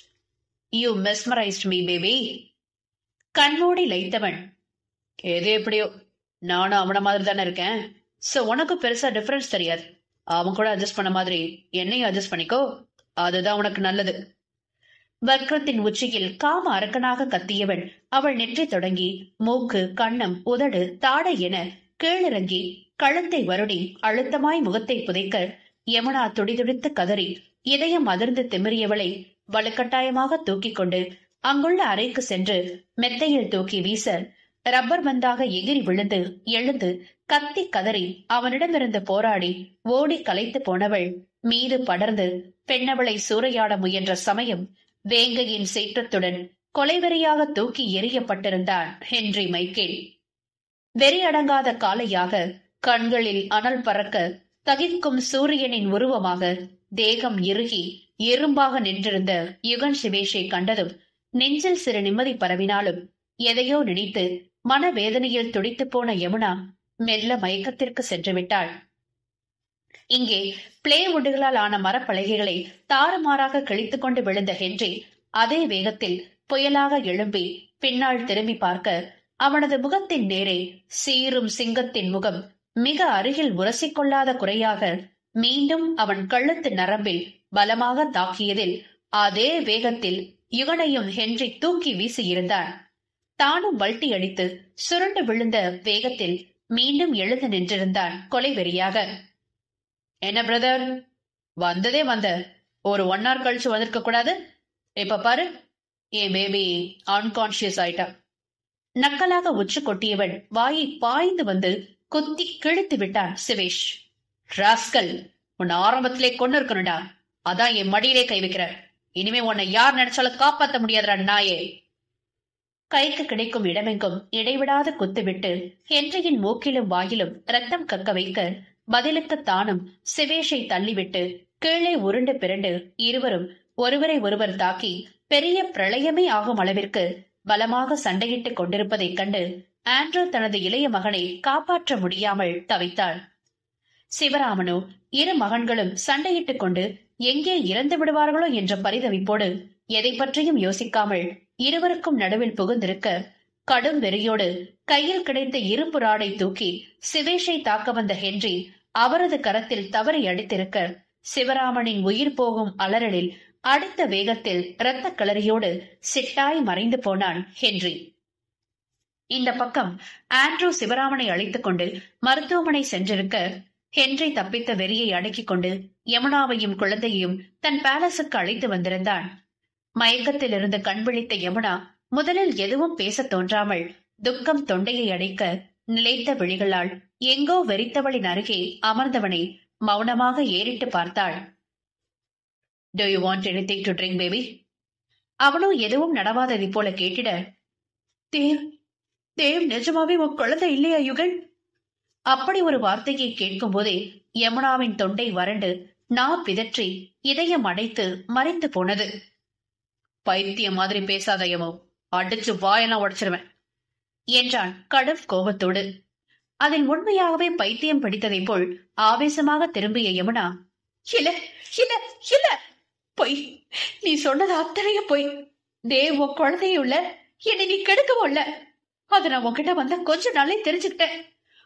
You mesmerised me baby. கண்மூடி லைத்தவன், எது எப்படியோ நானும் அவன மாதிரி தானே இருக்கேன். சோ உனக்கு பெருசா டிஃபரன்ஸ் தெரியாது. அவன் கூட அட்ஜஸ்ட் பண்ண மாதிரி என்னையும் அட்ஜஸ்ட் பண்ணிக்கோ, அதுதான் உனக்கு நல்லது. வக்ரத்தின் உச்சியில் காம அரக்கனாக கத்தியவன் அவள் நெற்றி தொடங்கி மூக்கு, கண்ணம், உதடு, தாடை என கீழிறங்கி கழுத்தை வருடி அழுத்தமாய் முகத்தை புதைக்க யமுனா துடிதுடித்து கதறி இதயம் அதிர்ந்து திமிரியவளை வலுக்கட்டாயமாக தூக்கிக் கொண்டு அங்குள்ள அறைக்கு சென்று மெத்தையில் தூக்கி வீச ரப்பர் பந்தாக எகிரி விழுந்து எழுந்து கத்தி கதறி அவனிடமிருந்து போராடி ஓடி கலைத்து போனவள் மீது படர்ந்து பெண்ணவளை சூறையாட முயன்ற சமயம் வேங்கையின் சீற்றத்துடன் கொலைவெறியாக தூக்கி எறியப்பட்டிருந்தான் ஹென்றி மைக்கேல். வெறியடங்காத காலையாக கண்களில் அனல் பறக்க தகிக்கும் சூரியனின் உருவமாக தேகம் இறுகி எறும்பாக நின்றிருந்த யுகன் சிவேஷை கண்டதும் நெஞ்சில் சிறு நிம்மதி பரவினாலும் எதையோ நினைத்து மனவேதனையில் துடித்து போன யமுனா மெல்ல மயக்கத்திற்கு சென்று விட்டாள். இங்கே பிளேவுட்டுகளால் ஆன மரப்பலகைகளை தாறுமாறாக கிழித்துக் கொண்டு விழுந்த ஹென்றி அதே வேகத்தில் புயலாக எழும்பி பின்னால் திரும்பி பார்க்க அவனது முகத்தின் நேரே சீரும் சிங்கத்தின் முகம் மிக அருகில் உரசிக்கொள்ளாத குறையாக மீண்டும் அவன் கழுத்து நரம்பில் பலமாக தாக்கியதில் அதே வேகத்தில் யுகனையும் ஹென்றி தூக்கி வீசியிருந்தான். தானும் வல்ட்டி அடித்து சுருண்டு விழுந்த வேகத்தில் மீண்டும் எழுந்து நின்றிருந்தான் கொலைவெறியாக. என்ன பிரதர், வந்ததே வந்த ஒரு 1 hour கழிச்சு வந்திருக்க கூடாது? இப்ப பாரு, என் பேபி அன்கான்சியஸ் ஆயிட்டா. நக்கலாக உச்சு கொட்டியவன் வாயை பாய்ந்து வந்து குத்தி கிழித்து விட்டான் சிவேஷ். ராஸ்கல், உன்னை ஆரம்பத்திலே கொண்டு இருக்கணும்டா. அதான் என் மடியிலே கை வைக்கிற. இனிமே உன்னை யார் நினைச்சாலும் காப்பாற்ற முடியாதா நாயே. கைக்கு கிடைக்கும் இடமெங்கும் இடைவிடாது குத்துவிட்டு ஹென்ரியின் மூக்கிலும் வாயிலும் ரத்தம் கக்க வைக்க பதிலுக்கு தானும் சிவேஷை தள்ளிவிட்டு கீழே உருண்டு பிறண்டு இருவரும் ஒருவரை ஒருவர் தாக்கி பெரிய பிரளயமே ஆகும் அளவிற்கு பலமாக சண்டையிட்டுக் கொண்டிருப்பதைக் கண்டு ஆண்ட்ரூ தனது இளைய மகனை காப்பாற்ற முடியாமல் தவித்தாள். சிவராமனோ இரு மகன்களும் சண்டையிட்டுக் கொண்டு எங்கே இறந்து விடுவார்களோ என்ற பரிதவிப்போடு எதை பற்றியும் யோசிக்காமல் இருவருக்கும் நடுவில் புகுந்திருக்க கடும் வெறியோடு கையில் கிடைத்த இரும்பு ராடை தூக்கி சிவேஷை தாக்க வந்த ஹென்றி அவரது கரத்தில் தவறி அடித்திருக்க சிவராமனின் உயிர் போகும் அலறலில் அடுத்த வேகத்தில் இரத்த களரியோடு சிட்டாய் மறைந்து போனான் ஹென்றி. இந்த பக்கம் ஆண்ட்ரூ சிவராமனை அழைத்துக் கொண்டு மருத்துவமனை சென்றிருக்க ஹென்றி தப்பித்த வெறியை அடக்கிக் கொண்டு யமுனாவையும் குழந்தையையும் தன் பேலஸுக்கு அழைத்து வந்திருந்தான். மயக்கத்தில் இருந்து கண் விழித்த யமுனா முதலில் எதுவும் பேசத் தோன்றாமல் துக்கம் தொண்டையை அடைக்க நிலைத்த விழிகளால் எங்கோ வெறித்தவளின் அருகே அமர்ந்தவனை மௌனமாக ஏறிட்டு பார்த்தாள். Do you want anything to drink, baby? அவனோ எதுவும் நடவாததை போல கேட்டிட, தேவ் தேவ் நிஜமாவே உன் குழந்தை இல்லையா யுகன்? அப்படி ஒரு வார்த்தையை கேட்கும் போதே யமுனாவின் தொண்டை வறண்டு நா பிதற்றி இதயம் அடைத்து மறைந்து போனது. பைத்தியம் மாதிரி பேசாத யமோ, அடிச்சு வாயெல்லாம் உடைச்சிருவேன் என்றான் கடும் கோபத்தோடு. அதில் உண்மையாகவே பைத்தியம் பிடித்ததை போல் ஆவேசமாக திரும்பிய யமுனா, இல்ல இல்ல இல்ல, பொய், நீ சொன்னது அத்தனையும் பொய். தேவ் உன் குழந்தையும் இல்ல, என்னை நீ கெடுக்கவும் இல்ல. அதை நான் உன்கிட்ட வந்த கொஞ்ச நாளே தெரிஞ்சுக்கிட்டேன்.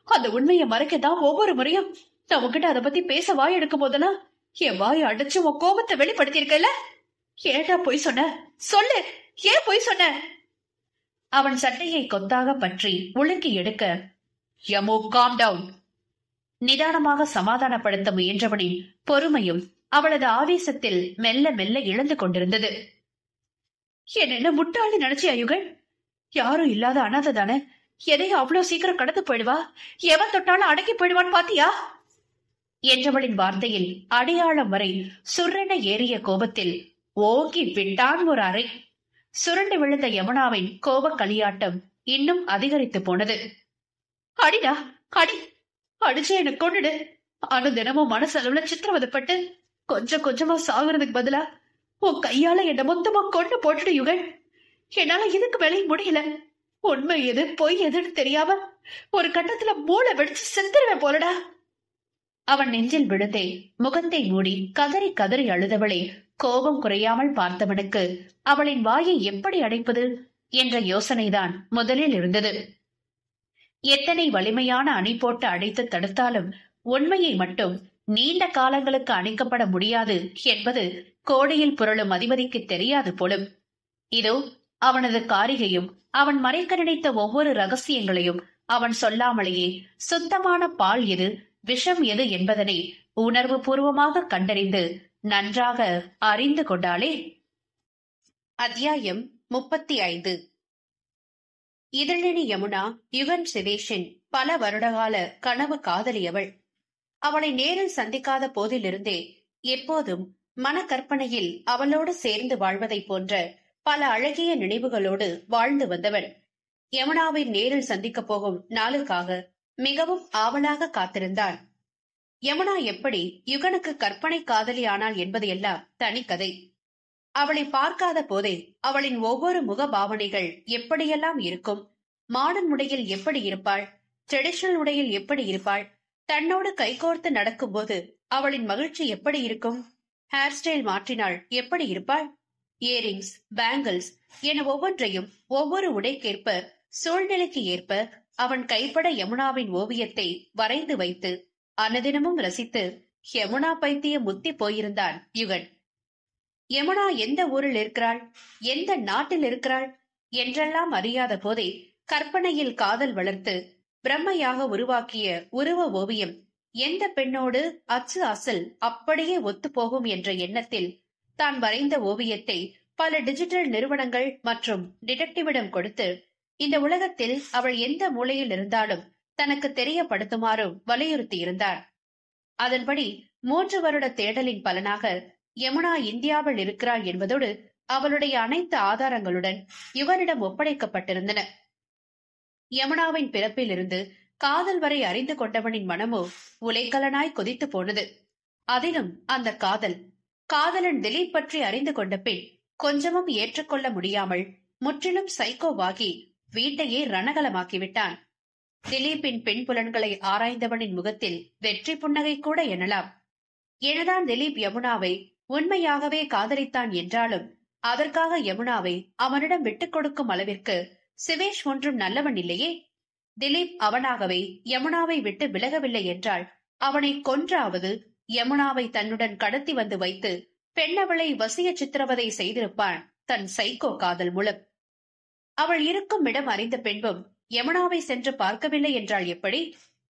அந்த உண்மையை மறைக்கதான் ஒவ்வொரு முறையும் நான் உன்கிட்ட அதை பத்தி பேச வாய் எடுக்கும் போதெல்லாம் என் வாயை அடைச்சு உன் கோபத்தை வெளிப்படுத்தியிருக்கல. ஏடா பொய் சொன்ன? சொல்லு, ஏன் பொய் சொன்ன? அவன் சட்டையை கொத்தாக பற்றி உலுக்கி எடுக்க, யமோ காம் டவுன். நிதானமாக சமாதானப்படுத்த முயன்றவனின் பொறுமையும் அவளது ஆவேசத்தில் மெல்ல மெல்ல இழந்து கொண்டிருந்தது. என்ன முட்டாளி நினைச்சியா யுகன்? யாரும் இல்லாத அனாதை தானே, எதையும் அவ்வளவு சீக்கிரம் கடந்து போயிடுவா? எவன் தொட்டாலும் அடக்கி போயிடுவான் பாத்தியா என்றவளின் வார்த்தையில் அடையாளம் வரை சுரண ஏறிய கோபத்தில் ஓங்கி விட்டான் ஒரு அறை. சுரண்டு விழுந்த யமுனாவின் கோப களியாட்டம் இன்னும் அதிகரித்து போனது. அடிடா அடி, அடிச்சு எனக்கு கொண்டுடு. ஆனா தினமும் மனசளவுல சித்திரவதைப்பட்டு கொஞ்சம் கொஞ்சமா சாகுறதுக்கு பதிலா உன் கையால என்ன மொத்தமா கொண்டு போட்டுடு யுகன். என்னால இதுக்கு மேலே முடியல. உண்மை எது பொய் எதுன்னு தெரியாம ஒரு கட்டத்துல மூளை வெடிச்சு செத்துருவேன் போலடா. அவன் நெஞ்சில் விழுந்தே முகத்தை மூடி கதறி கதறி அழுதவளை கோபம் குறையாமல் பார்த்தவனுக்கு அவளின் வாயை எப்படி அடைப்பது என்ற யோசனைதான் முதலில் இருந்தது. எத்தனை வலிமையான அணை போட்டு அடைத்து தடுத்தாலும் உண்மையை மட்டும் நீண்ட காலங்களுக்கு அணைக்கப்பட முடியாது என்பது கோடையில் புரளும் அதிபதிக்கு தெரியாது போலும். இதோ அவனது காரிகையும் அவன் மறைக்க நினைத்த ஒவ்வொரு ரகசியங்களையும் அவன் சொல்லாமலேயே சுத்தமான பால் எது விஷம் எது என்பதனை உணர்வு பூர்வமாக கண்டறிந்து நன்றாக அறிந்து கொண்டாளே. அத்தியாயம் 35. இதழினி யமுனா யுகன் சிதேஷின் பல வருடகால கனவு காதலியவள். அவளை நேரில் சந்திக்காத போதிலிருந்தே எப்போதும் மனக்கற்பனையில் அவளோடு சேர்ந்து வாழ்வதை போன்ற பல அழகிய நினைவுகளோடு வாழ்ந்து வந்தவள். யமுனாவை நேரில் சந்திக்கப் போகும் நாளுக்காக மிகவும் ஆவலாக காத்திருந்தான். யமுனா எப்படி யுகனுக்கு கற்பனை காதலி ஆனாள் என்பது எல்லாம் தனிக்கதை. அவளை பார்க்காத போதே அவளின் ஒவ்வொரு முக பாவனைகள் எப்படியெல்லாம் இருக்கும், மாடர்ன் உடையில் எப்படி இருப்பாள், ட்ரெடிஷனல் உடையில் எப்படி இருப்பாள், தன்னோடு கைகோர்த்து நடக்கும் போது அவளின் மகிழ்ச்சி எப்படி இருக்கும், ஹேர் ஸ்டைல் மாற்றினாள் எப்படி இருப்பாள், இயரிங்ஸ் பேங்கிள்ஸ் என ஒவ்வொன்றையும் ஒவ்வொரு உடைக்கேற்ப சூழ்நிலைக்கு ஏற்ப அவன் கைப்பட யமுனாவின் ஓவியத்தை வரைந்து வைத்து அனுதினமும் ரசித்து யமுனா பைத்திய முத்தி போயிருந்தான் யுகன். யமுனா எந்த ஊரில் இருக்கிறாள், எந்த நாட்டில் இருக்கிறாள் என்றெல்லாம் அறியாத போதே கற்பனையில் காதல் வளர்த்து பிரம்மையாக உருவாக்கிய உருவ ஓவியம் எந்த பெண்ணோடு அச்சு அசல் அப்படியே ஒத்து போகும் என்ற எண்ணத்தில் தான் வரைந்த ஓவியத்தை பல டிஜிட்டல் நிறுவனங்கள் மற்றும் டிடெக்டிவிடம் கொடுத்து இந்த உலகத்தில் அவள் எந்த மூலையில் இருந்தாலும் தனக்கு தெரியப்படுத்துமாறும் வலியுறுத்தியிருந்தார். அதன்படி 3 வருட தேடலின் பலனாக யமுனா இந்தியாவில் இருக்கிறாள் என்பதோடு அவளுடைய அனைத்து ஆதாரங்களுடன் யுவனிடம் ஒப்படைக்கப்பட்டிருந்தன. யமுனாவின் பிறப்பில் இருந்து காதல் வரை அறிந்து கொண்டவனின் மனமோ உலைக்கலனாய் கொதித்து போனது. அதிலும் அந்த காதலன் திலீப் பற்றி அறிந்து கொண்ட பின் கொஞ்சமும் ஏற்றுக்கொள்ள முடியாமல் முற்றிலும் சைக்கோவாகி வீட்டையே ரணகலமாக்கிவிட்டான். திலீப்பின் பெண் புலன்களை ஆராய்ந்தவனின் முகத்தில் வெற்றி புன்னகை கூட எனலாம். எனதான் திலீப் யமுனாவை உண்மையாகவே காதலித்தான் என்றாலும் அதற்காக யமுனாவை அவனிடம் விட்டுக் கொடுக்கும் அளவிற்கு சிவேஷ் ஒன்றும் நல்லவன் இல்லையே. திலீப் அவனாகவே யமுனாவை விட்டு விலகவில்லை என்றால் அவனை கொன்றாவது யமுனாவை தன்னுடன் கடத்தி வந்து வைத்து பெண்ணவளை வசிய சித்திரவதை செய்திருப்பான் தன் சைக்கோ காதல் மூலம். அவள் இருக்கும் இடம் அறிந்த பின்பும் யமுனாவை சென்று பார்க்கவில்லை என்றால் எப்படி?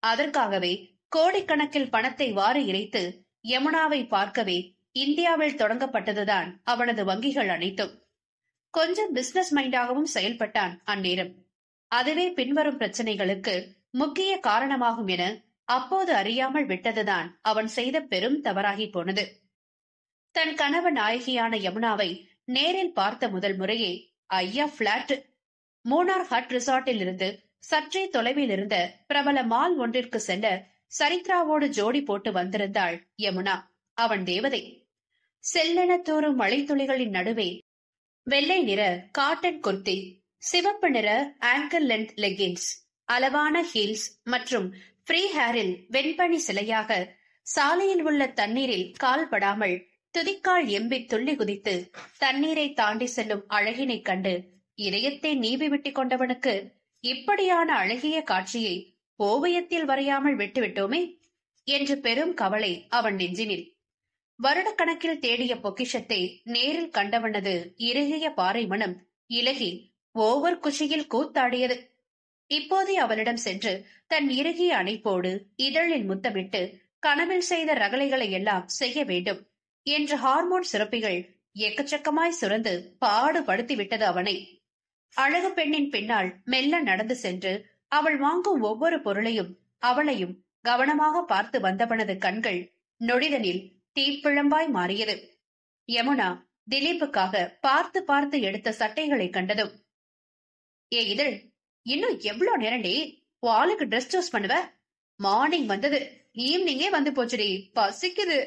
அதற்காகவே கோடிக்கணக்கில் பணத்தை வாரி இறைத்து யமுனாவை பார்க்கவே இந்தியாவில் தொடங்கப்பட்டதுதான் அவனது வங்கிகள் அனைத்தும். கொஞ்சம் பிசினஸ் மைண்டாகவும் செயல்பட்டான் அந்நேரம். அதுவே பின்வரும் பிரச்சனைகளுக்கு முக்கிய காரணமாகும் என அப்போது அறியாமல் விட்டதுதான் அவன் செய்த பெரும் தவறாகி போனது. தன் கனவு நாயகியான யமுனாவை நேரில் பார்த்த முதல் முறையே ஐயா பிளாட் மூனார் ஹட் ரிசார்ட்டில் இருந்து சற்றே தொலைவில் இருந்த பிரபல மால் ஒன்றிற்கு செல்ல சரித்ராவோடு ஜோடி போட்டு வந்திருந்தாள் யமுனா. அவன் தேவதை. செல்லென தூறும் மழைத்துளிகளின் நடுவே வெள்ளை நிற காட்டன் குர்த்தி, சிவப்பு நிற ஆங்கிள் லென்த் லெகின்ஸ், அளவான ஹீல்ஸ் மற்றும் ஃப்ரீ ஹேரில் வெண்பனி சிலையாக சாலையில் உள்ள தண்ணீரில் கால் படாமல் துதிக்கால் எம்பி துள்ளி குதித்து தண்ணீரை தாண்டி செல்லும் அழகினை கண்டு இதயத்தை நீவி விட்டுக் கொண்டவனுக்கு இப்படியான அழகிய காட்சியை ஓவியத்தில் வரையாமல் விட்டுவிட்டோமே என்று பெரும் கவலை அவன் நெஞ்சினில். வருடக்கணக்கில் தேடிய பொக்கிஷத்தை நேரில் கண்டவனது இறுகிய பாறை மனம் இலகி ஓவர் குஷியில் கூத்தாடியது. இப்போதே அவளிடம் சென்று தன் இறுகிய அணைப்போடு இதழில் முத்தமிட்டு கனவில் செய்த ரகளைகளை எல்லாம் செய்ய வேண்டும் என்ற ஹார்மோன் சுரப்பிகள் எக்கச்சக்கமாய் சுரந்து பாடுபடுத்திவிட்டது அவனை. அழகு பெண்ணின் பின்னால் மெல்ல நடந்து சென்று அவள் வாங்கும் ஒவ்வொரு பொருளையும் அவளையும் கவனமாக பார்த்து வந்தவனது கண்கள் நொடிதனில் தீப்பிழம்பாய் மாறியது. யமுனா திலீப்புக்காக பார்த்து பார்த்து எடுத்த சட்டைகளை கண்டதும், ஏ இதழ், இன்னும் எவ்வளவு நேரண்டி ஆளுக்கு ட்ரெஸ் சூஸ் பண்ணுவ? மார்னிங் வந்தது, ஈவினிங்கே வந்து போச்சுடி, பசிக்குது.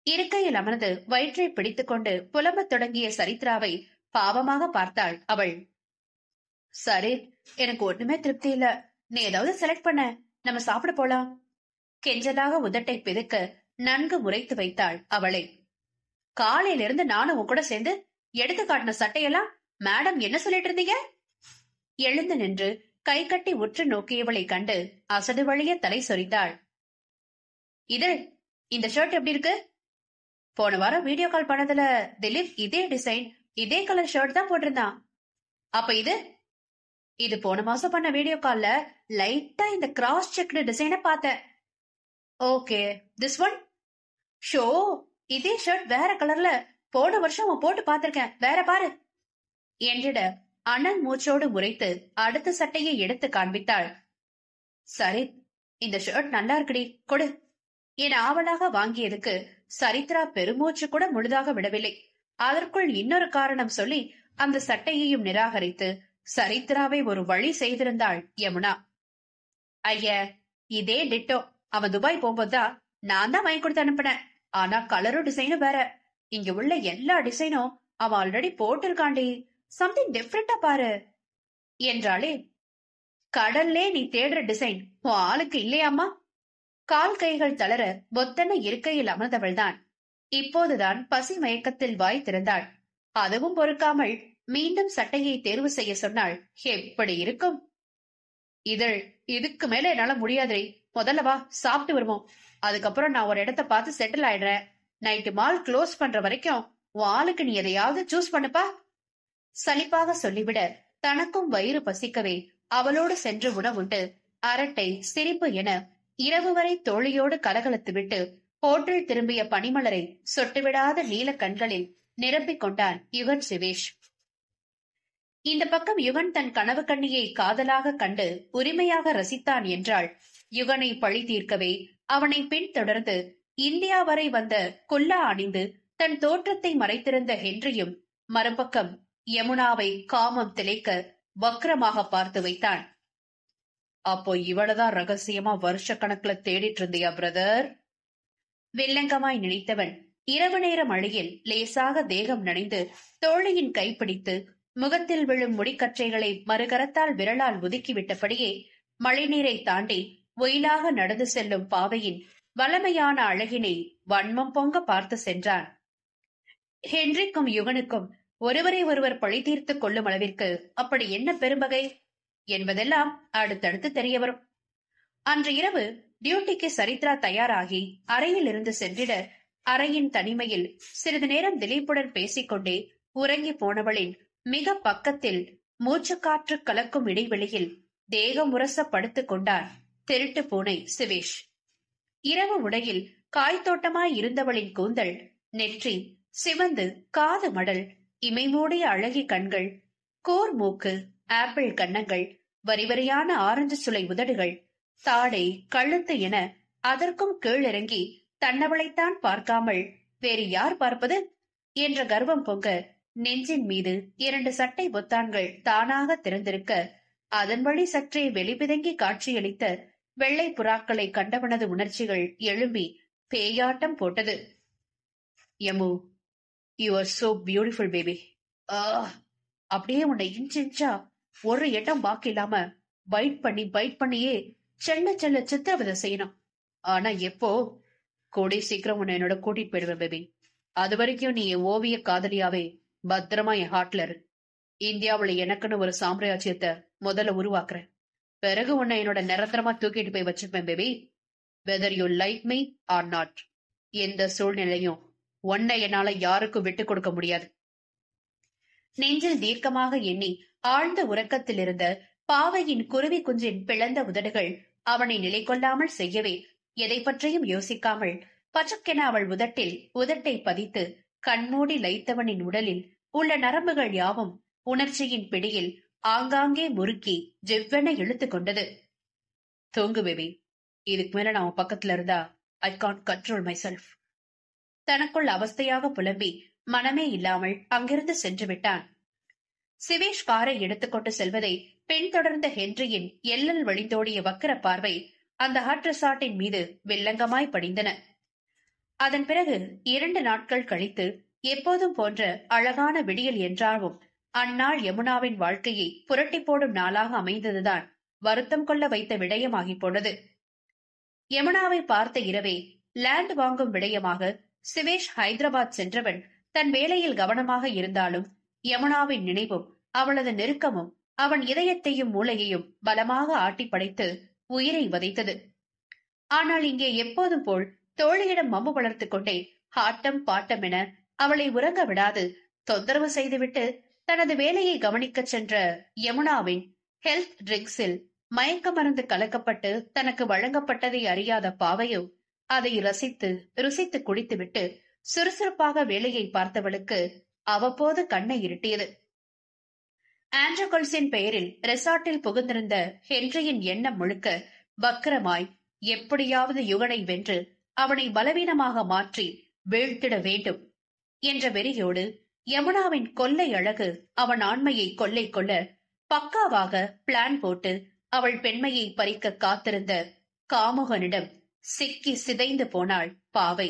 இருக்கையில் அமர்ந்து வயிற்றை பிடித்துக் கொண்டு புலம்பத் தொடங்கிய சரித்ராவை பாவமாக பார்த்தாள் அவள். சரி, எனக்கு ஒண்ணுமே திருப்தி இல்ல. நீ ஏதாவது செலக்ட் பண்ண, நம்ம சாப்பிட போலாம். கெஞ்சலாக உதட்டை பிதுக்க நன்கு முறைத்து வைத்தாள் அவளை. காலையில இருந்து நானும் உன் கூட சேர்ந்து எடுத்து காட்டின சட்டையெல்லாம் மேடம் என்ன சொல்லிட்டு இருந்தீங்க? எழுந்து நின்று கை கட்டி உற்று நோக்கியவளை கண்டு அசடு வழிய தலை சொரிந்தாள். இந்த ஷர்ட் எப்படி இருக்கு? போன வாரம் வீடியோ கால் பண்ணதுல திலீப் இதே டிசைன் இதே கலர் ஷர்ட் தான் போட்டிருந்தான். அப்ப இது போன மாசம் பண்ண வீடியோ கால்ல லைட்டா இந்த கிராஸ் செக்டு டிசைனை பார்த்தேன். Okay, this one? ஷோ, இதே ஷர்ட் வேற கலர்ல போன வருஷம் போட்டு பார்த்திருக்கேன், வேற பாரு என்றிட அனல் மூச்சோடு முறைத்து அடுத்த சட்டையை எடுத்து காண்பித்தாள். சரி, இந்த ஷர்ட் நல்லா இருக்குடி, கொடு என ஆவலாக வாங்கியதுக்கு சரித்ரா பெருமூச்சு கூட முழுதாக விடவில்லை. அதற்குள் இன்னொரு காரணம் சொல்லி அந்த சட்டையையும் நிராகரித்து சரித்ராவை ஒரு வழி செய்திருந்தாள் யமுனா. ஐய, இதே டிட்டோ அவன் துபாய் போகும்போதுதான் நான் தான் வாங்கி கொடுத்து அனுப்பினேன். ஆனா கலரும் டிசைனும் வேற. இங்க உள்ள எல்லா டிசைனும் அவன் ஆல்ரெடி போட்டிருக்காண்டி, சம்திங் டிஃபரெண்டா பாரு என்றாளே. கடல்லே நீ தேடுற டிசைன் உன் ஆளுக்கு இல்லையாமா? கால் கைகள் தளர பொத்தன இருக்கையில் அமர்ந்தவள்தான். இப்போதுதான் பசி மயக்கத்தில் வாய் திறந்தாள். அதுவும் பொறுக்காமல் மீண்டும் சட்டையை தேர்வு செய்ய சொன்னாள். எப்படி இருக்கும்? இதுக்கு மேல என்னால முடியாதே. முதல்ல வா, சாப்பிட்டு வருவோம். அதுக்கப்புறம் நான் ஒரு இடத்த பார்த்து செட்டில் ஆயிடுறேன். நைட்டு மால் க்ளோஸ் பண்ற வரைக்கும் உன் ஆளுக்கு நீ எதையாவது சூஸ் பண்ணுப்பா. சலிப்பாக சொல்லிவிட தனக்கும் வயிறு பசிக்கவே அவளோடு சென்று உணவுண்டு அரட்டை சிரிப்பு என இரவு வரை தோழியோடு கலகலத்து விட்டு ஹோட்டல் திரும்பிய பனிமலரை சொட்டுவிடாத நீல கண்களில் நிரப்பிக் கொண்டான் யுகன் சிவேஷ். இந்த பக்கம் யுகன் தன் கனவு கண்ணியை காதலாக கண்டு உரிமையாக ரசித்தான் என்றால், யுகனை பழி தீர்க்கவே அவனை பின்தொடர்ந்து இந்தியா வரை வந்த குல்லா அணிந்து தன் தோற்றத்தை மறைத்திருந்த ஹென்ரியும் மறுபக்கம் யமுனாவை காமம் திளைக்க வக்ரமாக பார்த்து வைத்தான். அப்போ இவளதான் ரகசியமா வருஷ கணக்குல தேடிட்டு இருந்தியா பிரதர்? வில்லங்கமாய் நினைத்தவன் இரவு நேர மழையில் லேசாக தேகம் நனைந்து தோழியின் கைப்பிடித்து முகத்தில் விழும் முடிக்கற்றைகளை மறுகரத்தால் விரலால் ஒதுக்கிவிட்டபடியே மழைநீரை தாண்டி ஒயிலாக நடந்து செல்லும் பாவையின் வளமையான அழகினை வன்மம் பொங்க பார்த்து சென்றான். ஹென்ரிக்கும் யுகனுக்கும் ஒருவரை ஒருவர் பழி தீர்த்துக் கொள்ளும் அளவிற்கு அப்படி என்ன பெரும்பகை என்பதெல்லாம் அடுத்தடுத்து தெரிய வரும். அன்று இரவு டியூட்டிக்கு சரித்ரா தயாராகி அறையில் இருந்து சென்றிட, அறையின் தனிமையில் சிறிது நேரம் திலீப்புடன் பேசிக்கொண்டே உறங்கி போனவளின் மிக பக்கத்தில் மூச்சுக்காற்று கலக்கும் இடைவெளியில் தேகம் உரச படுத்துக் கொண்டான் திருட்டு பூனை சிவேஷ். இரவு உடையில் காய்த்தோட்டமாய் இருந்தவளின் கூந்தல், நெற்றி சிவந்து, காது மடல், இமைமூடிய அழகி கண்கள், கூர் மூக்கு, ஆப்பிள் கன்னங்கள், வரிவரியான ஆரஞ்சு சுளை உதடுகள், தாடை, கழுத்து என அதற்கும் கீழிறங்கி தன்னவளைத்தான் பார்க்காமல் வேறு யார் பார்ப்பது என்ற கர்வம் பொங்க நெஞ்சின் மீது 2 சட்டை பொத்தான்கள் தானாக திறந்திருக்க, அதன் வழி சற்றே வெளிபிதங்கி காட்சியளித்த வெள்ளை புறாக்களை கண்டவனது உணர்ச்சிகள் எழும்பி பேயாட்டம் போட்டது. Yamu, you are so beautiful baby. அப்படியே உன்னை இன்ச்சா ஒரு இடம் பாக்கி இல்லாம பைட் பண்ணியே செல்ல செல்ல சித்திரவதை செய்யணும். ஆனா எப்போ? கூடி சீக்கிரம் உன்னை என்னோட கூட்டிட்டு போயிடுவேன் பேபி. அது வரைக்கும் நீ என் ஓவிய காதலியாவே பத்திரமா என் ஹார்ட்ல இரு. இந்தியாவுல எனக்குன்னு ஒரு சாம்ராஜ்யத்தை முதல்ல உருவாக்குறேன். பிறகு உன்னை என்னோட நிரந்தரமா தூக்கிட்டு போய் வச்சிருப்பேன் baby. Whether you like me or not, எந்த சூழ்நிலையும் உன்னை என்னால யாருக்கும் விட்டு கொடுக்க முடியாது. நெஞ்சில் தீர்க்கமாக எண்ணி ஆழ்ந்த உறக்கத்தில் இருந்த பாவையின் குருவி குஞ்சின் பிளந்த உதடுகள் அவனை நிலை கொள்ளாமல் செய்யவே, எதை பற்றியும் யோசிக்காமல் பச்சக்கென அவள் உதட்டை பதித்து கண்மூடி லைத்தவனின் உடலில் உள்ள நரம்புகள் யாவும் உணர்ச்சியின் பிடியில் ஆங்காங்கே முறுக்கி ஜெவ்வென இழுத்து கொண்டது. தூங்கு பேபி, இதுக்கு மேல நான் பக்கத்துல இருந்தா I can't control my self. தனக்குள் அவஸ்தையாக புலம்பி மனமே இல்லாமல் அங்கிருந்து சென்று விட்டான். சிவேஷ் காரை எடுத்துக்கொண்டு செல்வதை பின்தொடர்ந்த ஹென்ரியின் எல்லல் வழிந்தோடிய வக்கர பார்வை அந்த ஹாட் ரெசார்ட்டின் மீது வில்லங்கமாய் படிந்தன. அதன் பிறகு 2 நாட்கள் கழித்து எப்போதும் போன்ற அழகான விடியல் என்றாலும் அந்நாள் யமுனாவின் வாழ்க்கையை புரட்டி போடும் நாளாக அமைந்ததுதான் வருத்தம் கொள்ள வைத்த விடயமாகி போனது. யமுனாவை பார்த்த இரவே லேண்ட் வாங்கும் விடயமாக சிவேஷ் ஹைதராபாத் சென்றவன் தன் வேலையில் கவனமாக இருந்தாலும் யமுனாவின் நினைவும் அவளது நெருக்கமும் அவன் இதயத்தையும் மூளையையும் பலமாக ஆட்டி படைத்து உயிரை வதைத்தது. ஆனால் இங்கே எப்போதும் போல் தோழியிடம் மம்பு வளர்த்துக் கொண்டே ஆட்டம் பாட்டம் என அவளை உறங்க விடாது தொந்தரவு செய்துவிட்டு தனது வேலையை கவனிக்கச் சென்ற யமுனாவின் ஹெல்த் ட்ரிங்க்ஸில் மயக்க மருந்து கலக்கப்பட்டு தனக்கு வழங்கப்பட்டதை அறியாத பாவையோ அதை ரசித்து ருசித்து குடித்துவிட்டு சுறுசுறுப்பாக வேலையை பார்த்தவளுக்கு அவ்வப்போது கண்ணை இருட்டியது. ஆண்ட்ரகொல்ஸின் பெயரில் ரெசார்ட்டில் புகுந்திருந்த ஹென்ரியின் எண்ணம் முழுக்க வக்கரமாய் எப்படியாவது யுகனை வென்று அவனை பலவீனமாக மாற்றி வீழ்த்திட வேண்டும் என்ற வெறியோடு யமுனாவின் கொள்ளை அழகு அவன் ஆண்மையை கொள்ளை கொள்ள பக்காவாக பிளான் போட்டு அவள் பெண்மையை பறிக்க காத்திருந்த காமுகனிடம் சிக்கி சிதைந்து போனாள் பாவை.